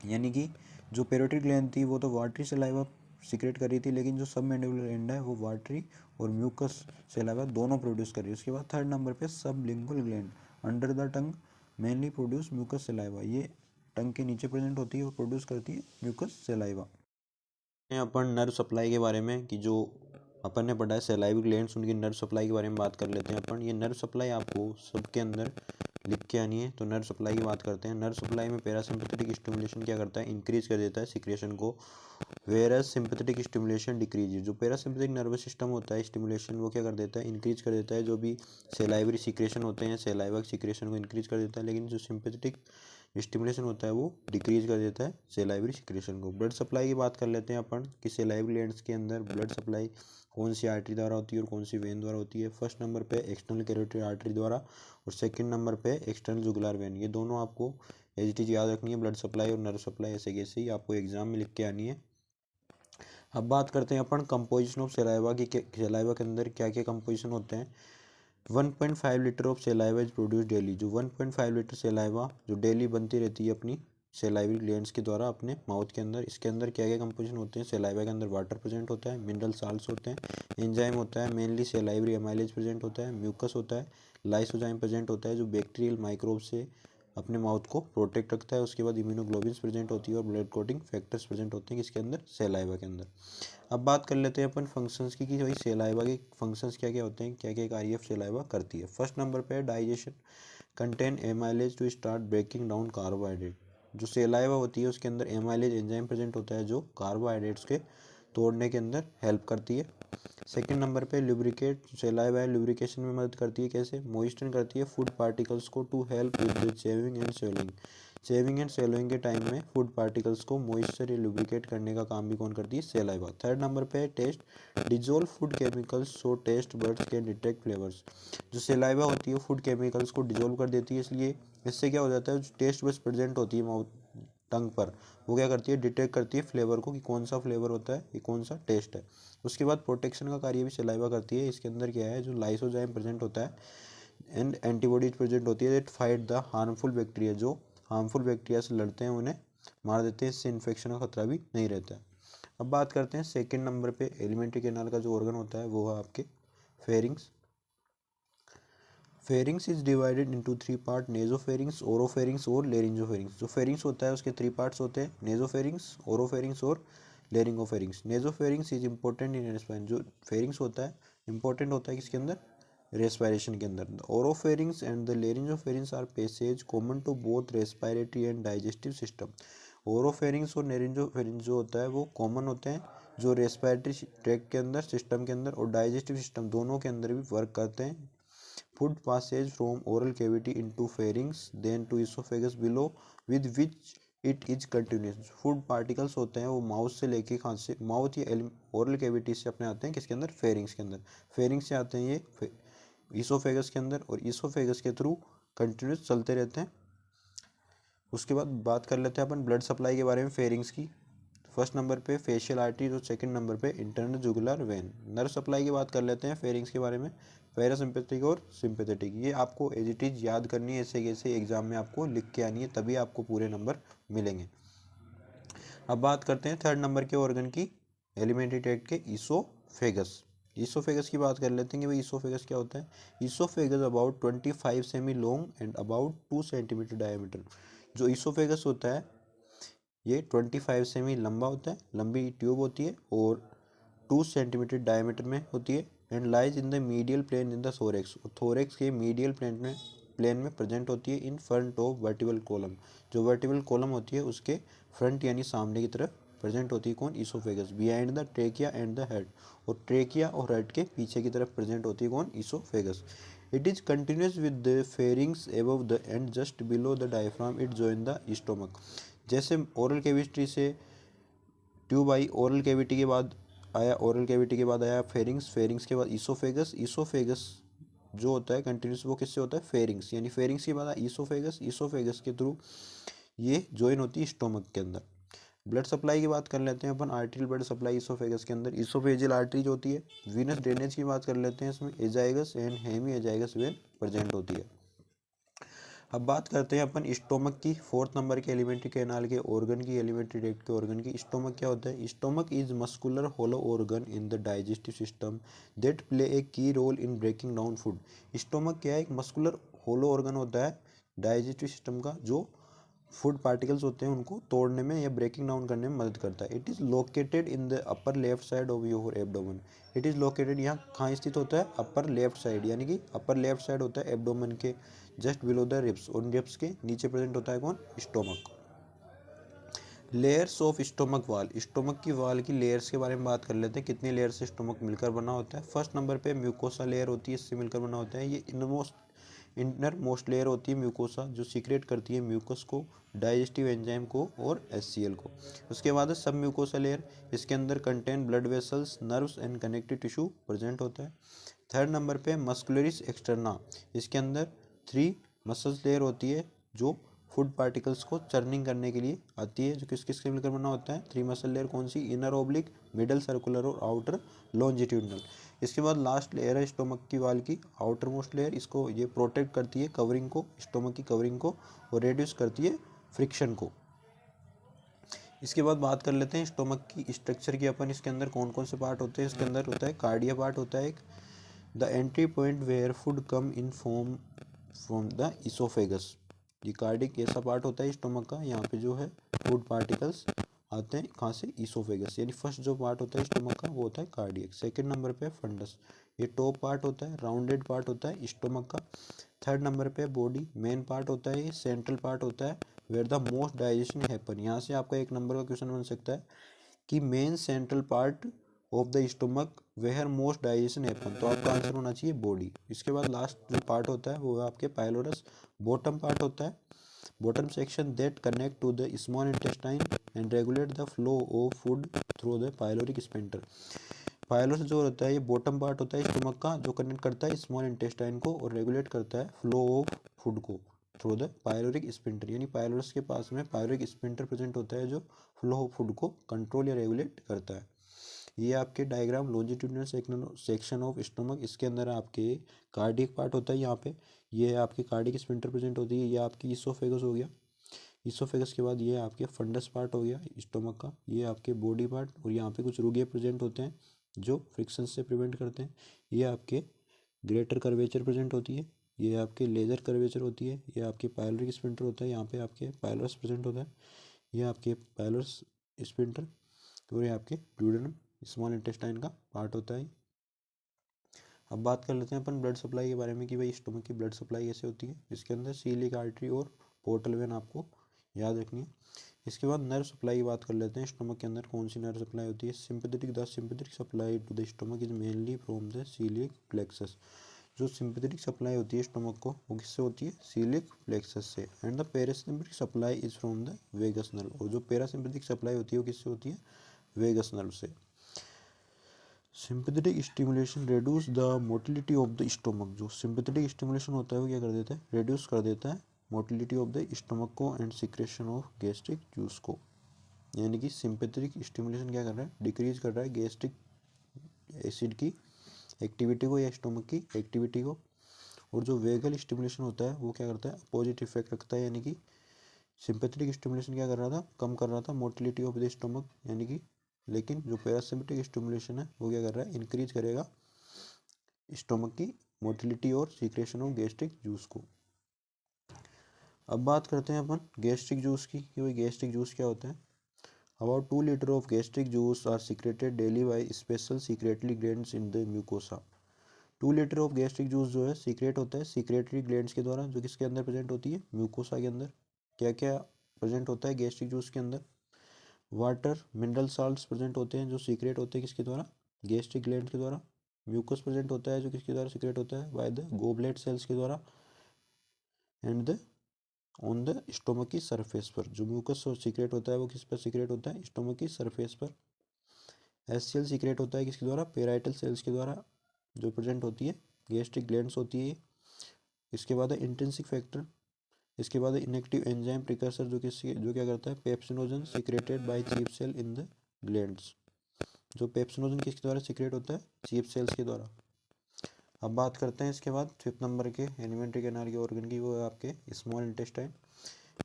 यानी कि जो पैरोटिड ग्लैंड थी वो तो वाटरी सलाइवा सीक्रेट कर रही थी, लेकिन जो सब मैंडिबुलर ग्लैंड है वो वाटरी और म्यूकस सलाइवा दोनों प्रोड्यूस कर रही है। उसके बाद थर्ड नंबर पे sublingual gland under the tongue mainly produce mucous saliva. ये टंग के नीचे प्रेजेंट होती है और प्रोड्यूस करती है म्यूकस सलाइवा। अपन नर्व सप्लाई के बारे में कि जो अपन ने पढ़ा है सलाइवरी ग्लैंड्स उनकी नर्व सप्लाई के बारे में बात कर लेते हैं अपन। ये नर्व सप्लाई आपको सबके अंदर लिख के आनी है। तो नर्व सप्लाई की बात करते हैं। नर्व सप्लाई में पैरासिम्पैथेटिक स्टिमुलेशन क्या करता है इंक्रीज कर देता है सिक्रेशन को, वेरस सिंपैथेटिक स्टिमुलेशन डिक्रीज। जो पैरासिम्पैथेटिक नर्वस सिस्टम होता है स्टिमुलेशन वो क्या कर देता है इंक्रीज कर देता है जो भी सलाइवरी सिक्रेशन होते हैं सलाइवा सिक्रेशन को इंक्रीज कर देता है, लेकिन जो सिंपैथेटिक स्टिमुलेशन होता है वो डिक्रीज कर देता है सलाइवरी सिक्रेशन को। ब्लड सप्लाई की बात कर लेते हैं अपन कि सलाइवरी ग्लैंड्स के अंदर ब्लड सप्लाई कौन सी आर्टरी द्वारा होती है और कौन सी वेन द्वारा होती है। फर्स्ट नंबर पे एक्सटर्नल कैरोटिड आर्टरी द्वारा और सेकंड नंबर पे एक्सटर्नल जुगुलर वेन। ये दोनों आपको एज इट इज याद रखनी है। ब्लड सप्लाई और नर्व सप्लाई ऐसे कैसे ही आपको एग्जाम में लिख के आनी है। अब बात करते हैं अपन कंपोजिशन ऑफ सलाइवा की। सलाइवा के अंदर क्या क्या कंपोजिशन होते हैं। 1.5 litre of saliva is produce daily. जो 1.5 लीटर सलाइवा जो डेली बनती रहती है अपनी सलाइवरी ग्लैंड्स के द्वारा अपने माउथ के अंदर। इसके अंदर क्या क्या कंपोजिशन होते हैं सलाइवा के अंदर वाटर प्रेजेंट होता है, मिनरल साल्ट्स होते हैं, एंजाइम होता है मेनली सलाइवरी एमाइलेज प्रेजेंट होता है, म्यूकस होता है, लाइसोजाइम प्रेजेंट होता है जो बैक्टीरियल माइक्रोब से अपने माउथ को प्रोटेक्ट रखता है। उसके बाद इम्यूनोग्लोबिन्स प्रेजेंट होती है और ब्लड कोटिंग फैक्टर्स प्रेजेंट होते हैं किसके अंदर सलाइवा के अंदर। अब बात कर लेते हैं अपन फंक्शंस की कि भाई सलाइवा के फंक्शंस क्या क्या होते हैं, क्या क्या कार्य सलाइवा करती है। फर्स्ट नंबर पे digestion contain amylase to start breaking down carbohydrate. जो सलाइवा होती है उसके अंदर एमाइलेज एंजाइम प्रेजेंट होता है जो कार्बोहाइड्रेट्स के तोड़ने के अंदर हेल्प करती है। सेकंड नंबर पे लुब्रिकेट सलाइवा लुब्रिकेशन में मदद करती है। कैसे मॉइस्चर करती है फूड पार्टिकल्स को to help with chewing and swallowing. Chewing and swallowing के टाइम में फूड पार्टिकल्स को मॉइस्चर या लुब्रिकेट करने का काम भी कौन करती है सलाइवा। थर्ड नंबर पे taste dissolve food chemicals so taste buds can detect flavours. जो सलाइवा होती है फूड केमिकल्स को डिजोल्व कर देती है, इसलिए इससे क्या हो जाता है जो टेस्ट बस प्रेजेंट होती है माउथ टंग पर वो क्या करती है डिटेक्ट करती है फ्लेवर को कि कौन सा फ्लेवर होता है ये कौन सा टेस्ट है। उसके बाद प्रोटेक्शन का कार्य भी सलाइवा करती है। इसके अंदर क्या है जो लाइसोजाइम प्रेजेंट होता है एंड एंटीबॉडीज प्रेजेंट होती है that fight the harmful bacteria, जो हार्मफुल बैक्टीरिया से लड़ते हैं, उन्हें मार देते हैं, इससे इन्फेक्शन का खतरा भी नहीं रहता है। अब बात करते हैं सेकंड नंबर पे एलिमेंट्री कैनाल का जो ऑर्गन होता है वो है आपके pharynx. Pharynx is divided into three part, nasopharynx, oropharynx और लेरिंजोफेरिंग्स। जो फेरिंग्स होता है उसके थ्री पार्ट्स होते हैं, नेजोफेरिंग्स, ओरोफेरिंग्स और laryngopharynx. Nasopharynx is important in respiration, जो फेरिंग्स होता है इंपॉर्टेंट होता है किसके अंदर, रेस्पिरेशन के अंदर। The oropharynx and the laryngopharynx are passage common to both respiratory and digestive system. Oropharynx और लेरिंजोफेरिंग्स जो होता है वो कॉमन होते हैं, जो रेस्पिरेटरी ट्रैक्ट के अंदर, सिस्टम के अंदर और डाइजेस्टिव सिस्टम दोनों के अंदर भी वर्क करते हैं। Food passage from oral cavity into pharynx then to esophagus below with which it is continuous। Food particles होते हैं वो माउथ से लेके खांसी से, माउथ या ओरल कैविटी से अपने आते हैं किसके अंदर, फेरिंग्स के अंदर। फेरिंग्स से आते हैं ये ईसोफेगस के अंदर और ईसोफेगस के थ्रू कंटिन्यूस चलते रहते हैं। उसके बाद बात कर लेते हैं अपन ब्लड सप्लाई के बारे में फेरिंग्स की। फर्स्ट नंबर पे फेशियल आर्टरी और सेकंड नंबर पे internal jugular when. Nerve supply की बात कर लेते हैं फेरिंग्स के बारे में, पैरासिम्पैथेटिक और सिंपैथेटिक। ये आपको एज इट इज याद करनी है, ऐसे कैसे एग्जाम में आपको लिख के आनी है, तभी आपको पूरे नंबर मिलेंगे। अब बात करते हैं थर्ड नंबर के ऑर्गन की, एलिमेंट्री ट्रैक्ट के ईसोफेगस। ईसोफेगस की बात कर लेते हैं कि भाई ईसोफेगस क्या होता है। Oesophagus about 25 semi long and about 2 centimetre diameter. जो ईसोफेगस होता है ये 25 सेमी लंबा होता है, लंबी ट्यूब होती है और 2 सेंटीमीटर डायमीटर में होती है and lies in the medial plane in the thorax. Thorax के मीडियल प्लेन में प्रेजेंट होती है in front of vertebral column. जो वर्टिबल कॉलम होती है उसके फ्रंट यानी सामने की तरफ प्रेजेंट होती है कौन, oesophagus. Behind the trachea and the head, और ट्रेकिया और हेड के पीछे की तरफ प्रेजेंट होती है कौन, oesophagus. It is continuous with the pharynx above the end just below the diaphragm it join the stomach. जैसे ओरल कैविटी से ट्यूब आई, ओरल कैविटी के बाद आया, ओरल कैविटी के बाद आया फेरिंग्स, फेरिंग्स के बाद ईसोफेगस। ईसोफेगस जो होता है कंटिन्यूस वो किससे होता है, फेरिंग्स, यानी फेरिंग्स के बाद आया ईसोफेगस, ईसोफेगस के थ्रू ये ज्वाइन होती है स्टोमक के अंदर। ब्लड सप्लाई की बात कर लेते हैं अपन, आर्टेरियल ब्लड सप्लाई ईसोफेगस के अंदर। ईसोफेजियल आर्टरी जो होती है, वीनस ड्रेनेज की बात कर लेते हैं, इसमें azygos and hemiazygos vein present होती है। अब बात करते हैं अपन स्टोमक की, फोर्थ नंबर के एलिमेंट्री कैनाल के ऑर्गन की, एलिमेंट्री ट्रैक्ट के ऑर्गन की। स्टोमक क्या होता है, stomach is muscular hollow organ in the digestive system that play a key role in breaking down food. Stomach क्या है, एक मस्कुलर होलो ऑर्गन होता है डाइजेस्टिव सिस्टम का, जो फूड पार्टिकल्स होते हैं उनको तोड़ने में या ब्रेकिंग डाउन करने में मदद करता है। It is located in the upper left side of your abdomen. It is located, यहाँ कहाँ स्थित होता है, अपर लेफ्ट साइड, यानी कि अपर लेफ्ट साइड होता है एब्डोमेन के जस्ट बिलो द रिब्स, और रिब्स के नीचे प्रेजेंट होता है कौन, स्टोमक। लेयर्स ऑफ स्टोमक वाल, स्टोमक की वाल की लेयर्स के बारे में बात कर लेते हैं, कितनी लेयर से स्टोमक मिलकर बना होता है। फर्स्ट नंबर पे म्यूकोसा लेयर होती है, इससे मिलकर बना होता है। ये इनर मोस्ट लेयर होती है म्यूकोसा, जो सीक्रेट करती है म्यूकस को, डाइजेस्टिव एंजाइम को और HCl को। उसके बाद है सब म्यूकोसा लेयर, इसके अंदर contain blood vessels, nerves and connective tissue present होता है। थर्ड नंबर पे मस्कुलरिस एक्सटर्ना, इसके अंदर 3 मसल्स लेयर होती है जो फूड पार्टिकल्स को चर्निंग करने के लिए आती है, जो किस किस के मिलकर बना होता है, 3 मसल लेयर कौन सी, इनर ओब्लिक, मिडल सर्कुलर और आउटर लॉन्जिट्यूडनल। इसके बाद लास्ट लेयर है स्टोमक की वाल की, आउटर मोस्ट लेयर, इसको ये प्रोटेक्ट करती है कवरिंग को, स्टोमक की कवरिंग को, और रेड्यूस करती है फ्रिक्शन को। इसके बाद बात कर लेते हैं स्टोमक की स्ट्रक्चर की अपन, इसके अंदर कौन कौन से पार्ट होते हैं। इसके अंदर होता है कार्डिया पार्ट होता है एक, the entry point where food come in form from the oesophagus. ये कार्डिक ऐसा पार्ट होता है स्टोमक का, यहाँ पे जो है फूड पार्टिकल्स आते हैं कहाँ से, इसोफेगस, यानी फर्स्ट जो पार्ट होता है स्टोमक का वो होता है कार्डियक। सेकंड नंबर पे फंडस, ये टॉप पार्ट होता है, राउंडेड पार्ट होता है स्टोमक का। थर्ड नंबर पे बॉडी, मेन पार्ट होता है, ये सेंट्रल पार्ट होता है, where the most digestion happen. यहाँ से आपका एक नंबर का क्वेश्चन बन सकता है कि main central part of the stomach where most digestion happen, तो आपका आंसर होना चाहिए बॉडी। इसके बाद लास्ट जो पार्ट होता है वो है आपके पाइलोरस, बॉटम पार्ट होता है, bottom section that connect to the small intestine and regulate the flow of food through the pyloric sphincter. Pylorus जो होता है ये बॉटम पार्ट होता है स्टोमक का, जो कनेक्ट करता है स्मॉल इंटेस्टाइन को और रेगुलेट करता है फ्लो ऑफ फूड को थ्रू द पाइलोरिक स्फिंक्टर, यानी पाइलोरस के पास में पाइलोरिक स्फिंक्टर प्रेजेंट होता है जो फ्लो ऑफ फूड को कंट्रोल या रेगुलेट करता है। ये आपके diagram longitudinal section of stomach, इसके अंदर आपके कार्डियक पार्ट होता है यहाँ पे, ये आपकी कार्डियक स्फिंक्टर प्रेजेंट होती है, ये आपकी इसोफेगस हो गया, इसोफेगस के बाद ये आपके फंडस पार्ट हो गया स्टोमक का, ये आपके बॉडी पार्ट, और यहाँ पे कुछ रुगे प्रेजेंट होते हैं जो फ्रिक्शन से प्रिवेंट करते हैं, ये आपके ग्रेटर कर्वेचर प्रेजेंट होती है, ये आपके लेजर कर्वेचर होती है, ये आपके पायलोरिक स्फिंक्टर होता है, यहाँ पे आपके पायलरस प्रेजेंट होता है, ये आपके पायलरस स्फिंक्टर, और ये आपके ड्यूडेनम स्मॉल इंटेस्टाइन का पार्ट होता है। अब बात कर लेते हैं अपन ब्लड सप्लाई के बारे में कि भाई स्टोमक की ब्लड सप्लाई कैसे होती है। इसके अंदर सीलिक आर्टरी और पोर्टल वेन आपको याद रखनी है। इसके बाद नर्व सप्लाई की बात कर लेते हैं। स्टोमक के अंदर कौन सी नर्व सप्लाई होती है। Sympathetic supply to the stomach is mainly from the coeliac plexus. जो सिंपैथेटिक सप्लाई होती है स्टोमक को, वो किससे होती है, सीलिक प्लेक्सस से। And the parasympathetic supply is from the vagus nerve. और जो पैरासिम्पैथिक सप्लाई होती है वो किससे होती है, वेगस नर्व से। Sympathetic stimulation reduce the motility of the stomach. जो सिंपैथेटिक स्टिमुलेशन होता है वो क्या कर देता है, रिड्यूस कर देता है मोटिलिटी ऑफ द स्टोमक को and secretion of gastric juice को। यानी कि सिंपैथेटिक स्टिमुलेशन क्या कर रहा है, डिक्रीज कर रहा है गैस्ट्रिक एसिड की एक्टिविटी को या स्टोमक की एक्टिविटी को। और जो वेगल स्टिमुलेशन होता है वो क्या करता है, अपोजिट इफेक्ट रखता है। यानी कि सिंपैथेटिक स्टिमुलेशन क्या कर रहा था, कम कर रहा था मोटिलिटी ऑफ द स्टोमक, यानी कि, लेकिन जो पैरासिम्पैथिक स्टिमुलेशन है वो क्या कर रहा है, इंक्रीज करेगा स्टोमक की मोटिलिटी और सीक्रेशन ऑफ गैस्ट्रिक जूस को। अब बात करते हैं अपन गैस्ट्रिक जूस की कि भाई गैस्ट्रिक जूस क्या होता है। About 2 litre of gastric juice are secreted daily by special secretory glands in the mucosa. 2 litre of gastric juice जो है सीक्रेट होता है सीक्रेटरी ग्लैंड्स के द्वारा, जो किसके अंदर प्रेजेंट होती है, म्यूकोसा के अंदर। क्या क्या प्रेजेंट होता है गैस्ट्रिक जूस के अंदर, वाटर, मिनरल साल्ट्स प्रेजेंट होते हैं जो सीक्रेट होते हैं किसके द्वारा, गैस्ट्रिक ग्लैंड के द्वारा। म्यूकस प्रेजेंट होता है जो किसके द्वारा सीक्रेट होता है, बाय द गोबलेट सेल्स के द्वारा। And the on the stomach की सरफेस पर, जो म्यूकस सीक्रेट होता है वो किस पर सीक्रेट होता है, स्टोमक की सरफेस पर। एससीएल सीक्रेट होता है किसके द्वारा, पेराइटल सेल्स के द्वारा, जो प्रेजेंट होती है गैस्ट्रिक ग्लैंड्स होती है। इसके बाद है इंट्रिंसिक फैक्टर, इसके बाद है इनएक्टिव एंजाइम प्रिकर्सर, जो क्या करता है, pepsinogen secreted by chief cell in the glands. जो पेप्सिनोजन किसके द्वारा सीक्रेट होता है, चीफ सेल्स के द्वारा। अब बात करते हैं इसके बाद 5th नंबर के एलिमेंट्री कैनाल के ऑर्गन की, वो है आपके small intestine.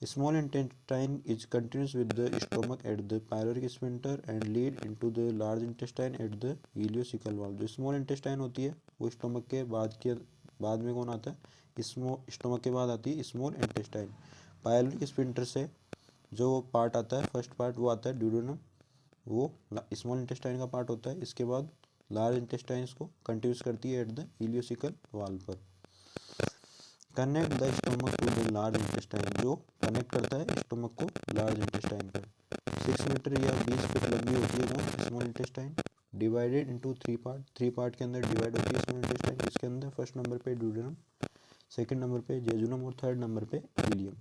Small intestine is continuous with the stomach at the pyloric sphincter and lead into the large intestine at the ileocaecal valve. जो स्मॉल इंटेस्टाइन होती है वो स्टोमक के बाद में कौन आता है, स्टोमक के बाद आती है स्मॉल इंटेस्टाइन। पायलोरिक स्फिंक्टर से जो पार्ट आता है, फर्स्ट पार्ट वो आता है ड्यूडेनम, वो स्मॉल इंटेस्टाइन का पार्ट होता है। इसके बाद लार्ज इंटेस्टाइन को कंट्रीब्यूट करती है एट द इलियोसिकल वाल पर। Connect the stomach to the large intestine, जो कनेक्ट करता है स्टोमक को लार्ज इंटेस्टाइन पर। 6 मीटर या 20 फीट लंबी होती है जो small intestine, divided into 3 part के अंदर डिवाइड होती है स्मॉल इंटेस्टाइन। इसके अंदर फर्स्ट नंबर पे ड्यूडेनम, सेकंड नंबर पे जेजुनम और थर्ड नंबर पे ileum.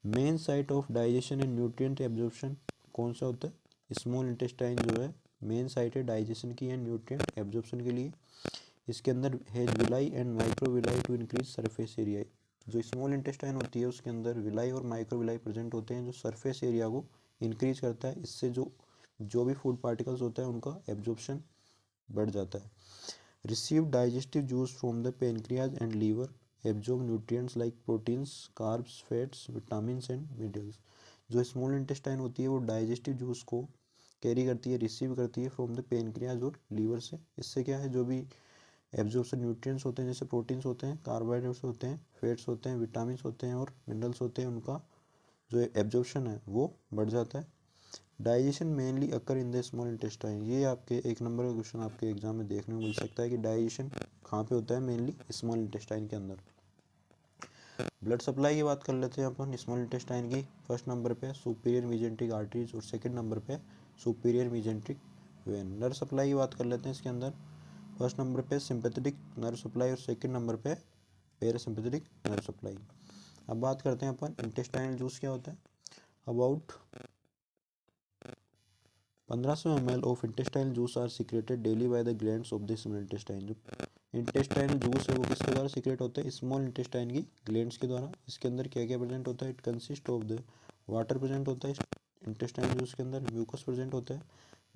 Main site of digestion and nutrient absorption कौन सा होता है, स्मॉल इंटेस्टाइन जो है मेन साइट है डाइजेशन की एंड न्यूट्रिएंट एब्जॉर्प्शन के लिए। इसके अंदर है villi and microvilli to increase surface area. जो स्मॉल इंटेस्टाइन होती है उसके अंदर विलाई और माइक्रोविलाई प्रेजेंट होते हैं जो सरफेस एरिया को इंक्रीज करता है। इससे जो भी फूड पार्टिकल्स होता है उनका एब्जॉर्प्शन बढ़ जाता है। Receive digestive juice from the pancreas and liver, absorb nutrients like proteins, carbs, fats, vitamins and minerals. जो स्मॉल इंटेस्टाइन होती है वो डाइजेस्टिव जूस को कैरी करती है, रिसीव करती है फ्रॉम द पेनक्रियाज और लीवर से। इससे क्या है, जो भी एब्जॉर्प्शन न्यूट्रिएंट्स होते हैं जैसे प्रोटीन्स होते हैं, कार्बोहाइड्रेट्स होते हैं, फैट्स होते हैं, विटामिन्स होते हैं और मिनरल्स होते हैं, उनका जो एब्जॉर्प्शन है वो बढ़ जाता है। Digestion mainly occur in the small intestine. ये आपके 1 नंबर का क्वेश्चन आपके एग्जाम में देखने को मिल सकता है कि डाइजेशन कहाँ पे होता है, मेनली स्मॉल इंटेस्टाइन के अंदर। ब्लड सप्लाई की बात कर लेते हैं अपन स्मॉल इंटेस्टाइन की। फर्स्ट नंबर पे सुपीरियर मीजेंट्रिक आर्टरीज और सेकंड नंबर पे सुपीरियर मीजेंट्रिक वेन। नर्व सप्लाई की बात कर लेते हैं इसके अंदर। फर्स्ट नंबर पे सिंपैथेटिक नर्व सप्लाई और सेकंड नंबर पे पैरासिम्पैथेटिक नर्व सप्लाई। अब बात करते हैं अपन इंटेस्टाइनल जूस क्या होता है। About 1500 ml of intestinal juice are secreted daily by the glands of the small intestine. जो इंटेस्टाइनल जूस है वो किसके द्वारा सीक्रेट होता है, स्मॉल इंटेस्टाइन की ग्लैंड्स के द्वारा। इसके अंदर क्या क्या प्रेजेंट होता है, it consist of the water present होता है इंटेस्टाइनल जूस के अंदर, म्यूकस प्रेजेंट होता है,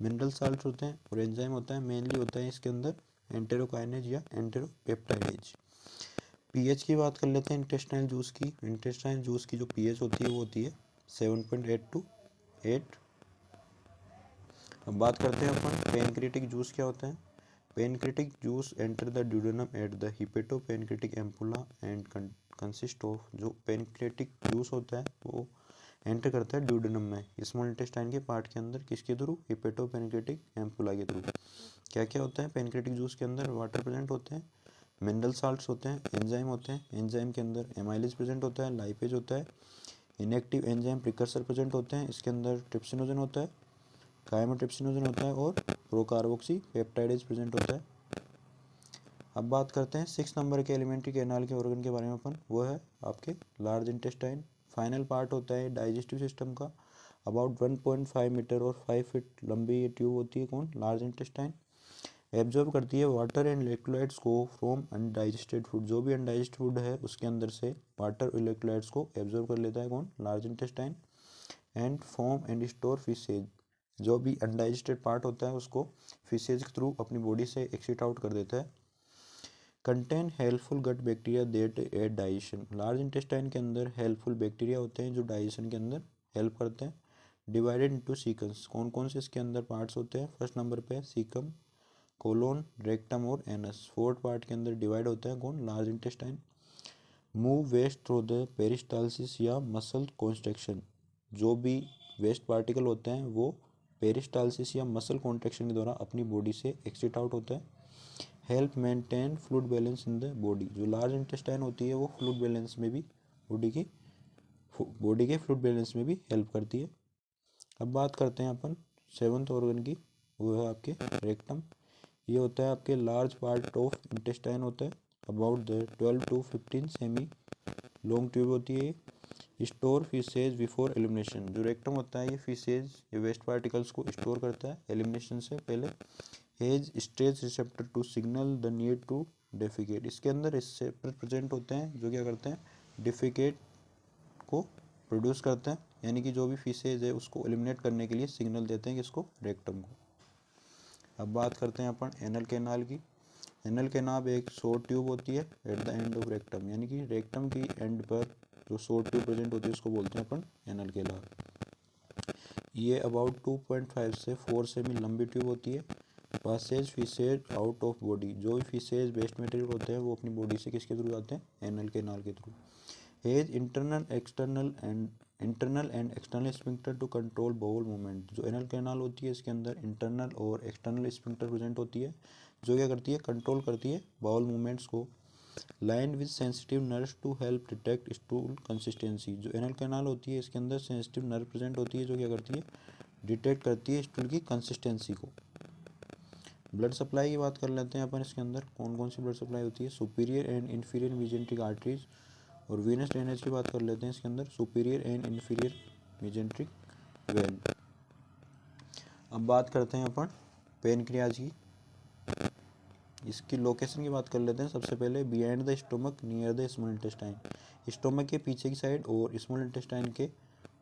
मिनरल साल्ट होते हैं और एंजाइम होता है, मेनली होता है इसके अंदर एंटेरोकाइनेज या एंटेरोपेप्टाइडेज। पीएच की बात कर लेते हैं इंटेस्टाइनल जूस की। इंटेस्टाइनल जूस की जो पीएच होती है वो होती है 7.8 to 8। अब बात करते हैं अपन पेनक्रियाटिक जूस क्या होता है। Pancreatic juice enter the duodenum at the hepatopancreatic ampulla and consist of, जो पेनक्रियाटिक जूस होता है वो एंटर करता है ड्यूडेनम में, स्मॉल इंटेस्टाइन के पार्ट के अंदर, किसके थ्रू, हिपेटोपेनक्रियाटिक एम्पुला के थ्रू। क्या क्या होता है पेनक्रियाटिक जूस के अंदर, वाटर प्रेजेंट होते हैं, मिनरल साल्ट्स होते हैं, एंजाइम होते हैं, एंजाइम के अंदर एमाइलेज प्रेजेंट होता है, लाइपेज होता है, इनएक्टिव एंजाइम प्रिकर्सर प्रेजेंट होते हैं, इसके अंदर ट्रिप्सिनोजन होता है, कायमोट्रिप्सिनोजन होता है और प्रोकार्बोक्सी पेप्टाइडेज प्रेजेंट होता है। अब बात करते हैं 6 नंबर के एलिमेंट्री कैनाल के ऑर्गन के बारे में अपन, वो है आपके लार्ज इंटेस्टाइन। फाइनल पार्ट होता है डाइजेस्टिव सिस्टम का, अबाउट 1.5 मीटर और 5 फीट लंबी ये ट्यूब होती है, कौन, लार्ज इंटेस्टाइन। एब्जॉर्ब करती है वाटर एंड इलेक्ट्रोलाइट्स को फ्रॉम अनडाइजेस्टेड फूड, जो भी अनडाइजेस्टेड फूड है उसके अंदर से वाटर और इलेक्ट्रोलाइट्स को एब्जॉर्ब कर लेता है, कौन, large intestine. And form and store fishes, जो भी अनडाइजेस्टेड पार्ट होता है उसको फिशेज के थ्रू अपनी बॉडी से एक्सिट आउट कर देता है। Contain helpful gut bacteria that aid digestion, large intestine के अंदर हेल्पफुल बैक्टीरिया होते हैं जो डाइजेशन के अंदर हेल्प करते हैं। डिवाइडेड इनटू सीक्वेंस, कौन कौन से इसके अंदर पार्ट्स होते हैं, फर्स्ट नंबर पे सीकम, कोलोन, रेक्टम और एनस। फोर्थ पार्ट के अंदर डिवाइड होता है कौन, large intestine. Move waste through the peristalsis या मसल कॉन्स्ट्रक्शन, जो भी वेस्ट पार्टिकल होते हैं वो पेरिस्टालसिस या मसल कॉन्ट्रैक्शन के द्वारा अपनी बॉडी से एक्सिट आउट होता है। Help maintain fluid balance in the body, जो लार्ज इंटेस्टाइन होती है वो फ्लूइड बैलेंस में भी बॉडी के फ्लूइड बैलेंस में भी हेल्प करती है। अब बात करते हैं अपन 7th ऑर्गन की, वो है आपके रेक्टम। ये होता है आपके लार्ज पार्ट ऑफ इंटेस्टाइन होता है, about the 12 to 15 semi long tube होती है। स्टोर फिशेज बिफोर एलिमिनेशन, जो रेक्टम होता है ये फिशेज, ये वेस्ट पार्टिकल्स को स्टोर करता है एलिमिनेशन से पहले। Has stage receptor to signal the need to defecate, इसके अंदर रिसेप्टर प्रेजेंट होते हैं जो क्या करते हैं, डिफिकेट को प्रोड्यूस करते हैं, यानी कि जो भी फिशेज है उसको एलिमिनेट करने के लिए सिग्नल देते हैं किसको, रेक्टम को। अब बात करते हैं अपन एनल कैनाल की। एनल कैनाल एक शॉर्ट ट्यूब होती है at the end of rectum, यानी कि रेक्टम की एंड पर जो शॉर्ट ट्यूब प्रेजेंट होती है उसको बोलते हैं अपन एनल कैनाल। ये अबाउट 2.5 से 4 सेमी लंबी ट्यूब होती है। Passes faeces out of body, जो भी फिशेज वेस्ट मटेरियल होते हैं वो अपनी बॉडी से किसके थ्रू जाते हैं, एनल कैनाल के through. Has internal and external sphincter to control bowel movement, जो एनल कैनाल होती है इसके अंदर इंटरनल और एक्सटर्नल स्फिंक्टर प्रेजेंट होती है, जो क्या करती है, कंट्रोल करती है बाउल मूवमेंट्स को। Line with sensitive nerves to help detect stool consistency, जो एनल कैनाल होती है इसके अंदर सेंसिटिव नर्व प्रेजेंट होती है जो क्या करती है, डिटेक्ट करती है स्टूल की कंसिस्टेंसी को। ब्लड सप्लाई की बात कर लेते हैं अपन, इसके अंदर कौन कौन सी ब्लड सप्लाई होती है, superior and inferior mesenteric arteries और वीनस ड्रेनेज की बात कर लेते हैं इसके अंदर, superior and inferior mesenteric when. अब बात करते हैं अपन पेनक्रियाज की, इसकी लोकेशन की बात कर लेते हैं सबसे पहले, behind the stomach near the small intestine, stomach के पीछे की साइड और स्मॉल इंटेस्टाइन के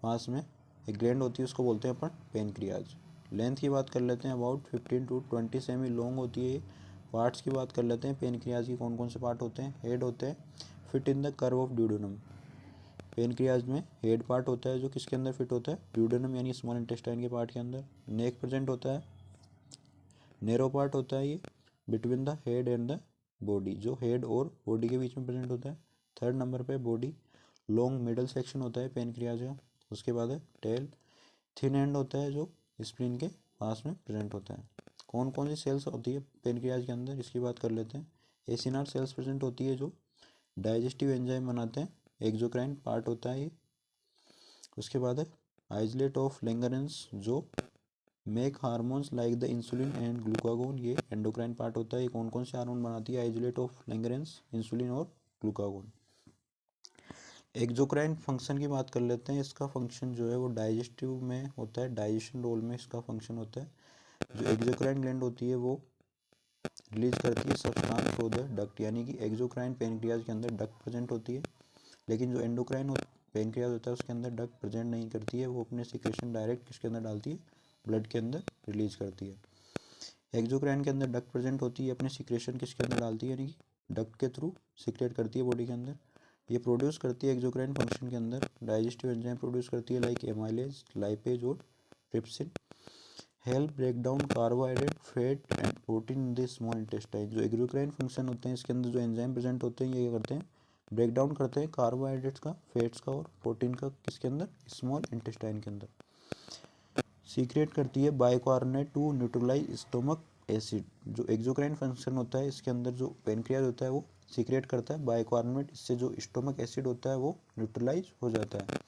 पास में एक ग्लैंड होती है उसको बोलते हैं अपन पेनक्रियाज। लेंथ की बात कर लेते हैं, अबाउट 15 to 20 सेमी लॉन्ग होती है। पार्ट्स की बात कर लेते हैं पेनक्रियाज की, कौन कौन से पार्ट होते हैं, हेड होते हैं, fit in the curve of duodenum, pancreas में हेड पार्ट होता है जो किसके अंदर फिट होता है, ड्यूडेनम यानी स्मॉल इंटेस्टाइन के पार्ट के अंदर। नेक प्रेजेंट होता है, नैरो पार्ट होता है ये between the head and the body, जो हेड और बॉडी के बीच में प्रेजेंट होता है। थर्ड नंबर पे बॉडी, लॉन्ग मिडल सेक्शन होता है पेनक्रियाज का। उसके बाद है टेल, थिन एंड होता है जो स्प्लीन के पास में प्रेजेंट होता है। कौन कौन सी सेल्स होती है पेनक्रियाज के अंदर, इसकी बात कर लेते हैं। एसिनार सेल्स प्रेजेंट होती है जो डाइजेस्टिव एंजाइम बनाते हैं, एक्सोक्राइन पार्ट होता है ये। उसके बाद है आइसोलेट ऑफ लैंगरेंस, जो make hormones like the insulin and glucagon, ये एंडोक्राइन पार्ट होता है। ये कौन कौन से हार्मोन बनाती है, आइसोलेट ऑफ लैंगरेंस, इंसुलिन और ग्लूकागोन। एक्सोक्राइन फंक्शन की बात कर लेते हैं, इसका फंक्शन जो है वो डाइजेस्टिव में होता है, डाइजेशन रोल में इसका फंक्शन होता है। जो एक्सोक्राइन ग्लैंड होती है वो रिलीज करती है सब्सटेंस थ्रू द डक्ट, यानी कि एक्सोक्राइन पेनक्रियाज के अंदर डक्ट प्रेजेंट होती है, लेकिन जो एंडोक्राइन पेनक्रियाज होता है उसके अंदर डक्ट प्रेजेंट नहीं करती है, वो अपने सिक्रेशन डायरेक्ट किसके अंदर डालती है, ब्लड के अंदर रिलीज करती है। एक्सोक्राइन के अंदर डक्ट प्रेजेंट होती है, अपने सीक्रेशन किसके अंदर डालती है, यानी कि डक्ट के थ्रू सीक्रेट करती है बॉडी के अंदर। ये प्रोड्यूस करती है एक्सोक्राइन फंक्शन के अंदर डाइजेस्टिव एंजाइम प्रोड्यूस करती है लाइक एमाइलेज, लाइपेज और trypsin. Help break down carbohydrate, fat and protein in the small intestine. जो एक्सोक्राइन फंक्शन होते हैं इसके अंदर जो एंजाइम प्रेजेंट होते हैं ये क्या करते हैं, ब्रेक डाउन करते हैं कार्बोहाइड्रेट्स का, फैट्स का और प्रोटीन का, किसके अंदर, स्मॉल इंटेस्टाइन के अंदर। सीक्रेट करती है bicarbonate to neutralise stomach acid. जो एक्सोक्राइन फंक्शन होता है इसके अंदर जो पेनक्रियाज होता है वो सीक्रेट करता है बाइकार्बोनेट, इससे जो स्टोमक एसिड होता है वो न्यूट्रलाइज हो जाता है।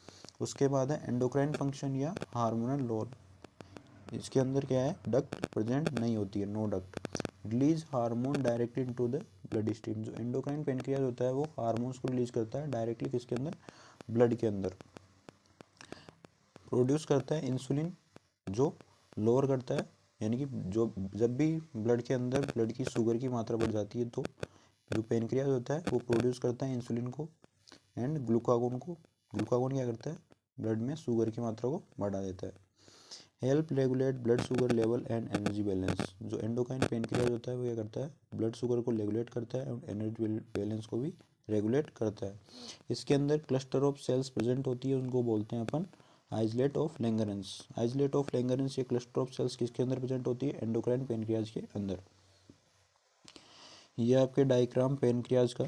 उसके बाद है एंडोक्राइन फंक्शन या हार्मोनल लोड। इसके अंदर क्या है, डक्ट प्रेजेंट नहीं होती है, no duct. Release hormone directly into the bloodstream. जो एंडोक्राइन पेनक्रियाज होता है वो हार्मोन्स को रिलीज करता है डायरेक्टली किसके अंदर, ब्लड के अंदर। प्रोड्यूस करता है इंसुलिन जो लोअर करता है, यानी कि जो जब भी ब्लड के अंदर ब्लड की शुगर की मात्रा बढ़ जाती है तो जो पेनक्रियाज होता है वो प्रोड्यूस करता है इंसुलिन को एंड ग्लूकागोन को। ग्लूकागोन क्या करता है, ब्लड में शुगर की मात्रा को बढ़ा देता है। Help regulate blood sugar level and energy balance. जो एंडोक्राइन पेनक्रियाज होता है वो क्या करता है, ब्लड शुगर को रेगुलेट करता है और एनर्जी बैलेंस को भी रेगुलेट करता है। इसके अंदर क्लस्टर ऑफ सेल्स प्रेजेंट होती है, उनको बोलते हैं अपन आइसलेट ऑफ लैंगरेंस। आइसलेट ऑफ लैंगरेंस ये क्लस्टर ऑफ सेल्स किसके अंदर प्रेजेंट होती है, एंडोक्राइन पेनक्रियाज के अंदर। ये आपके डायग्राम पेनक्रियाज का,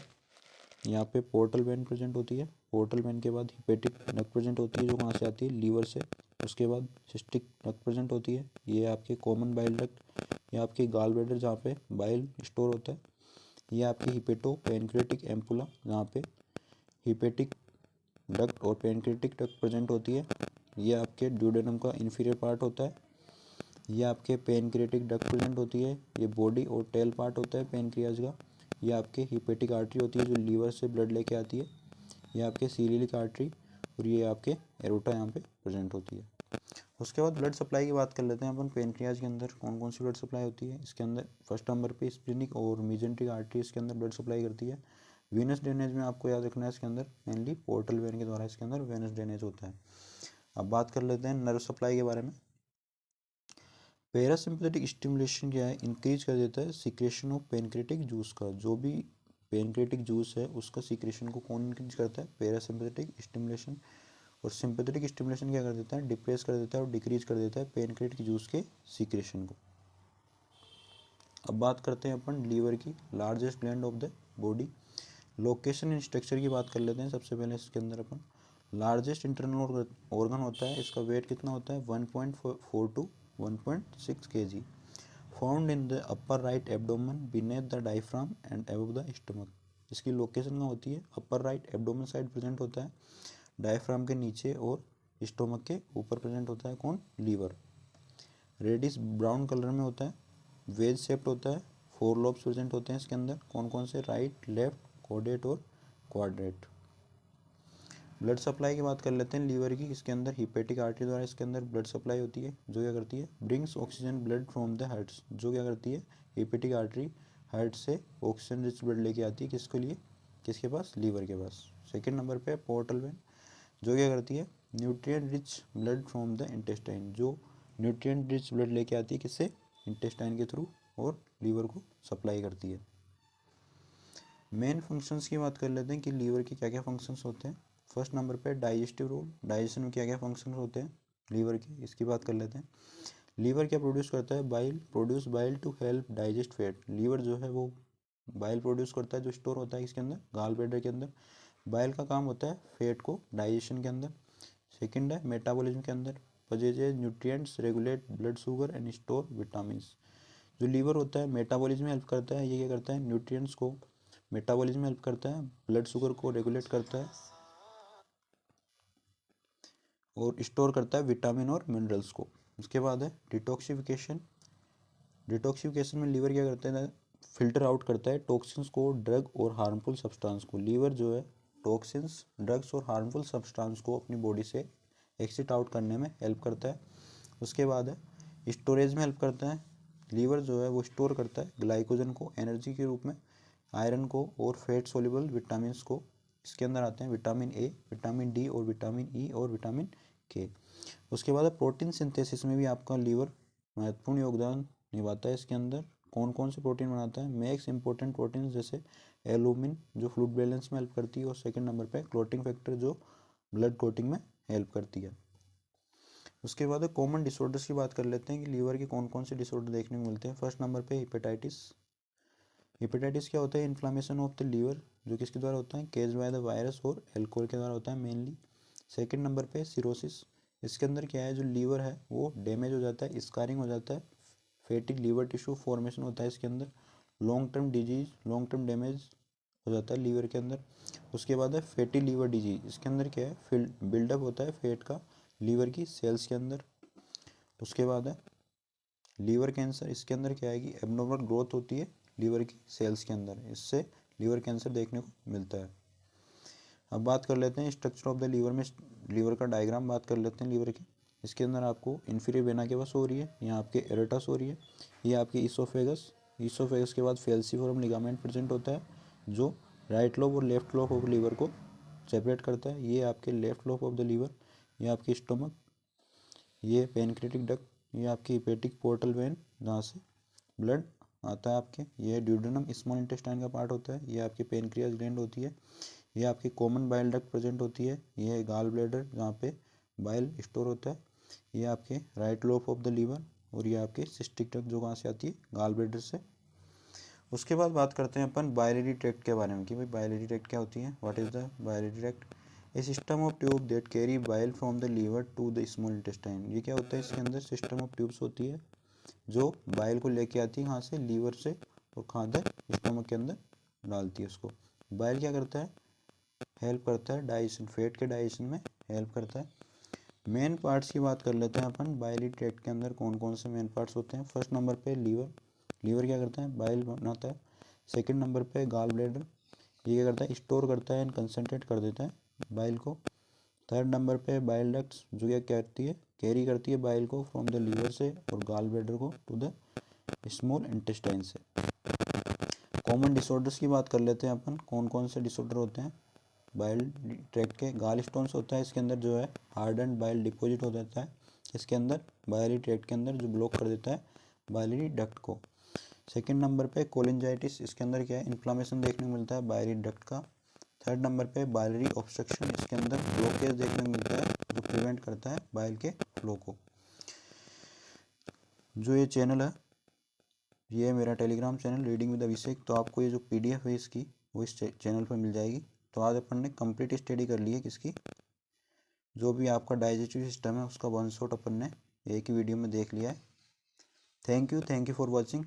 यहाँ पे पोर्टल वेन प्रेजेंट होती है, पोर्टल वेन के बाद हिपेटिक डक्ट प्रेजेंट होती है जो कहाँ से आती है, लीवर से। उसके बाद सिस्टिक डक्ट प्रेजेंट होती है, ये आपके कॉमन बाइल डक्ट, ये आपकी गाल ब्लैडर जहाँ पे बाइल स्टोर होता है। ये आपकी हिपेटो पेनक्रेटिक एम्पुला जहाँ पे हिपेटिक डक्ट और पेनक्रेटिक डक्ट प्रेजेंट होती है। ये आपके ड्यूडेनम का इन्फीरियर पार्ट होता है। ये आपके पेनक्रेटिक डक्ट प्रेजेंट होती है, ये बॉडी और टेल पार्ट होता है पेनक्रियाज का। ये आपके हिपेटिक आर्टरी होती है जो लीवर से ब्लड लेके आती है। ये आपके सीलियक आर्टरी और ये आपके एरोटा यहाँ पे प्रेजेंट होती है। उसके बाद ब्लड सप्लाई की बात कर लेते हैं अपन। पेनक्रियाज के अंदर कौन कौन सी ब्लड सप्लाई होती है, इसके अंदर फर्स्ट नंबर पे स्प्लीनिक और मीजेंट्रिक आर्टरी इसके अंदर ब्लड सप्लाई करती है। वेनस ड्रेनेज में आपको याद रखना है इसके अंदर मेनली पोर्टल वेन के द्वारा इसके अंदर वेनस ड्रेनेज होता है। अब बात कर लेते हैं नर्व सप्लाई के बारे में। पैरासिम्पैथेटिक स्टिमुलेशन क्या है, इंक्रीज कर देता है सीक्रेशन ऑफ पेनक्रेटिक जूस का। जो भी पेनक्रेटिक जूस है उसका सीक्रेशन को कौन इंक्रीज करता है, पैरासिम्पैथेटिक स्टिमुलेशन। और सिंपैथेटिक स्टिमुलेशन क्या कर देता है, डिप्रेस कर देता है और डिक्रीज कर देता है पेनक्रेटिक जूस के सीक्रेशन को। अब बात करते हैं अपन लीवर की, largest gland of the body. Location and structure की बात कर लेते हैं सबसे पहले। इसके अंदर अपन लार्जेस्ट इंटरनल ऑर्गन होता है, इसका वेट कितना होता है 1.4 to 1.6 kg। Found in the upper right abdomen beneath the diaphragm and above the stomach. इसकी लोकेशन कहाँ होती है, upper right abdomen side present होता है, डायफ्राम के नीचे और स्टोमक के ऊपर प्रेजेंट होता है कौन, लीवर। रेडिश ब्राउन कलर में होता है, वेज शेप्ड होता है, 4 लॉब्स प्रेजेंट होते हैं इसके अंदर। कौन कौन से, राइट, लेफ्ट, कोडेट और क्वाड्रेट। ब्लड सप्लाई की बात कर लेते हैं लीवर की। इसके अंदर हिपेटिक आर्टरी द्वारा इसके अंदर ब्लड सप्लाई होती है, जो क्या करती है, brings oxygen blood from the hearts. जो क्या करती है, हिपेटिक आर्टरी हार्ट से ऑक्सीजन रिच ब्लड लेके आती है, किसके लिए, किसके पास, लीवर के पास। सेकेंड नंबर पे पोर्टल वेन, जो क्या करती है, nutrient rich blood from the intestine. जो न्यूट्रिएंट रिच ब्लड लेके आती है किससे, इंटेस्टाइन के थ्रू, और लीवर को सप्लाई करती है। मेन फंक्शंस की बात कर लेते हैं कि लीवर के क्या क्या फंक्शंस होते हैं। फर्स्ट नंबर पे डाइजेस्टिव रोल, डाइजेशन में क्या क्या फंक्शंस होते हैं लीवर के, इसकी बात कर लेते हैं। लीवर क्या प्रोड्यूस करता है, bile, produce bile to help digest fat. Liver जो है वो बाइल प्रोड्यूस करता है जो स्टोर होता है इसके अंदर, गाल ब्लैडर के अंदर। बाइल का काम होता है फैट को डाइजेशन के अंदर। सेकेंड है मेटाबॉलिज्म के अंदर, possesses nutrients, regulate blood sugar and store vitamin. जो लीवर होता है मेटाबॉलिज्म में हेल्प करता है, ये क्या करता है, न्यूट्रिएंट्स को मेटाबॉलिज्म में हेल्प करता है, ब्लड शुगर को रेगुलेट करता है और स्टोर करता है विटामिन और मिनरल्स को। उसके बाद है डिटॉक्सिफिकेशन। डिटॉक्सिफिकेशन में लीवर क्या करता है, फिल्टर आउट करता है टॉक्सिन्स को, ड्रग और हार्मफुल सब्सटेंस को। लीवर जो है टॉक्सिन्स, ड्रग्स और हार्मफुल सब्सटेंस को अपनी बॉडी से एक्सिट आउट करने में हेल्प करता है। उसके बाद है स्टोरेज में हेल्प करता है। लीवर जो है वो स्टोर करता है ग्लाइकोजन को एनर्जी के रूप में, आयरन को और फैट सोल्यूबल विटामिन को। इसके अंदर आते हैं विटामिन ए, विटामिन डी और विटामिन ई और विटामिन के। उसके बाद प्रोटीन सिंथेसिस में भी आपका लीवर महत्वपूर्ण योगदान निभाता है। इसके अंदर कौन कौन से प्रोटीन बनाता है, मेक्स इंपॉर्टेंट प्रोटीन जैसे एल्बुमिन जो फ्लूइड बैलेंस में हेल्प करती है, और सेकंड नंबर पे क्लोटिंग फैक्टर जो ब्लड क्लोटिंग में हेल्प करती है। उसके बाद कॉमन डिसऑर्डर्स की बात कर लेते हैं कि लीवर के कौन कौन से डिसऑर्डर देखने को मिलते हैं। फर्स्ट नंबर पे हेपेटाइटिस। हेपेटाइटिस क्या होता है, इन्फ्लामेशन ऑफ द लीवर जो किसके द्वारा होता है, केज बाय द वायरस और एल्कोहल के द्वारा होता है मेनली। सेकंड नंबर पे सिरोसिस। इसके अंदर क्या है, जो लीवर है वो डैमेज हो जाता है, स्कारिंग हो जाता है, फैटी लीवर टिश्यू फॉर्मेशन होता है इसके अंदर, long term disease, long term damage हो जाता है लीवर के अंदर। उसके बाद है फैटी लीवर डिजीज। इसके अंदर क्या है, बिल्डअप होता है फैट का लीवर की सेल्स के अंदर। उसके बाद है लीवर कैंसर। इसके अंदर क्या है कि एबनॉर्मल ग्रोथ होती है लीवर की सेल्स के अंदर, इससे लीवर कैंसर देखने को मिलता है। अब बात कर लेते हैं स्ट्रक्चर ऑफ द लीवर में, लीवर का डायग्राम बात कर लेते हैं लीवर की। इसके अंदर आपको इन्फीरियर वेना केवा हो रही है, यहाँ आपके एरेटस हो रही है, ये आपकी ईसोफेगस, ईसोफेगस के बाद फेल्सीफोरम लिगामेंट प्रेजेंट होता है जो राइट लोब और लेफ्ट लोब ऑफ लीवर को सेपरेट करता है। ये आपके left lobe of the liver, ये आपकी स्टोमक, ये पेनक्रेटिक डक्ट, ये आपकी हेपेटिक पोर्टल वेन जहाँ से ब्लड आता है आपके, ये ड्यूडेनम स्मॉल इंटेस्टाइन का पार्ट होता है, ये आपकी पेनक्रियास ग्लैंड होती है, ये आपकी कॉमन बाइल डक्ट प्रेजेंट होती है, ये है गाल ब्लैडर जहाँ पे बाइल स्टोर होता है, ये आपके right lobe of the liver, और ये आपके सिस्टिक डक्ट जो कहाँ से आती है, गाल ब्लैडर से। उसके बाद बात करते हैं अपन बायलियरी ट्रैक्ट के बारे में कि भाई बायलियरी ट्रैक्ट क्या होती है, what is the biliary tract, a system of tube that carry bile from the liver to the small intestine. ये क्या होता है, इसके अंदर सिस्टम ऑफ ट्यूब्स होती है जो बाइल को लेके आती है कहाँ से, लीवर से, और कहाँ तक, स्टमक के अंदर डालती है उसको। बाइल क्या करता है, हेल्प करता है डाइजेशन, फैट के डाइजेशन में हेल्प करता है। मेन पार्ट्स की बात कर लेते हैं अपन, बाइलियरी ट्रैक्ट के अंदर कौन कौन से मेन पार्ट्स होते हैं। फर्स्ट नंबर पे लीवर, लीवर क्या करता है, बाइल बनाता है। सेकंड नंबर पे गाल ब्लैडर, ये क्या करता है, स्टोर करता है एंड कंसनट्रेट कर देता है बाइल को। थर्ड नंबर पे बाइल डक्ट्स जो क्या करती है, कैरी करती है बाइल को फ्रॉम द लीवर से और गाल ब्लैडर को टू द स्मॉल इंटेस्टाइन से। कॉमन डिसऑर्डर्स की बात कर लेते हैं अपन, कौन कौन से डिसऑर्डर होते हैं बाइल ट्रैक्ट के। गाल स्टोन्स होता है इसके अंदर जो है, हार्डन बाइल डिपॉजिट हो जाता है इसके अंदर बाइलरी ट्रैक्ट के अंदर, जो ब्लॉक कर देता है बाइलरी डक्ट को। सेकंड नंबर पे कोलिंजाइटिस, इसके अंदर क्या है, इन्फ्लामेशन देखने को मिलता है बाइलरी डक्ट का। थर्ड नंबर पे बाइलरी ऑब्स्ट्रक्शन, इसके अंदर ब्लॉकेज देखने को मिलता है जो प्रिवेंट करता है बाइल के फ्लो को। जो ये चैनल है, ये है मेरा टेलीग्राम चैनल रीडिंग विद अभिषेक, तो आपको ये जो PDF है इसकी वो इस चैनल पर मिल जाएगी। तो आज अपन ने कंप्लीट स्टडी कर ली है किसकी, जो भी आपका डाइजेस्टिव सिस्टम है उसका वन शॉट अपन ने एक ही वीडियो में देख लिया है। Thank you for watching.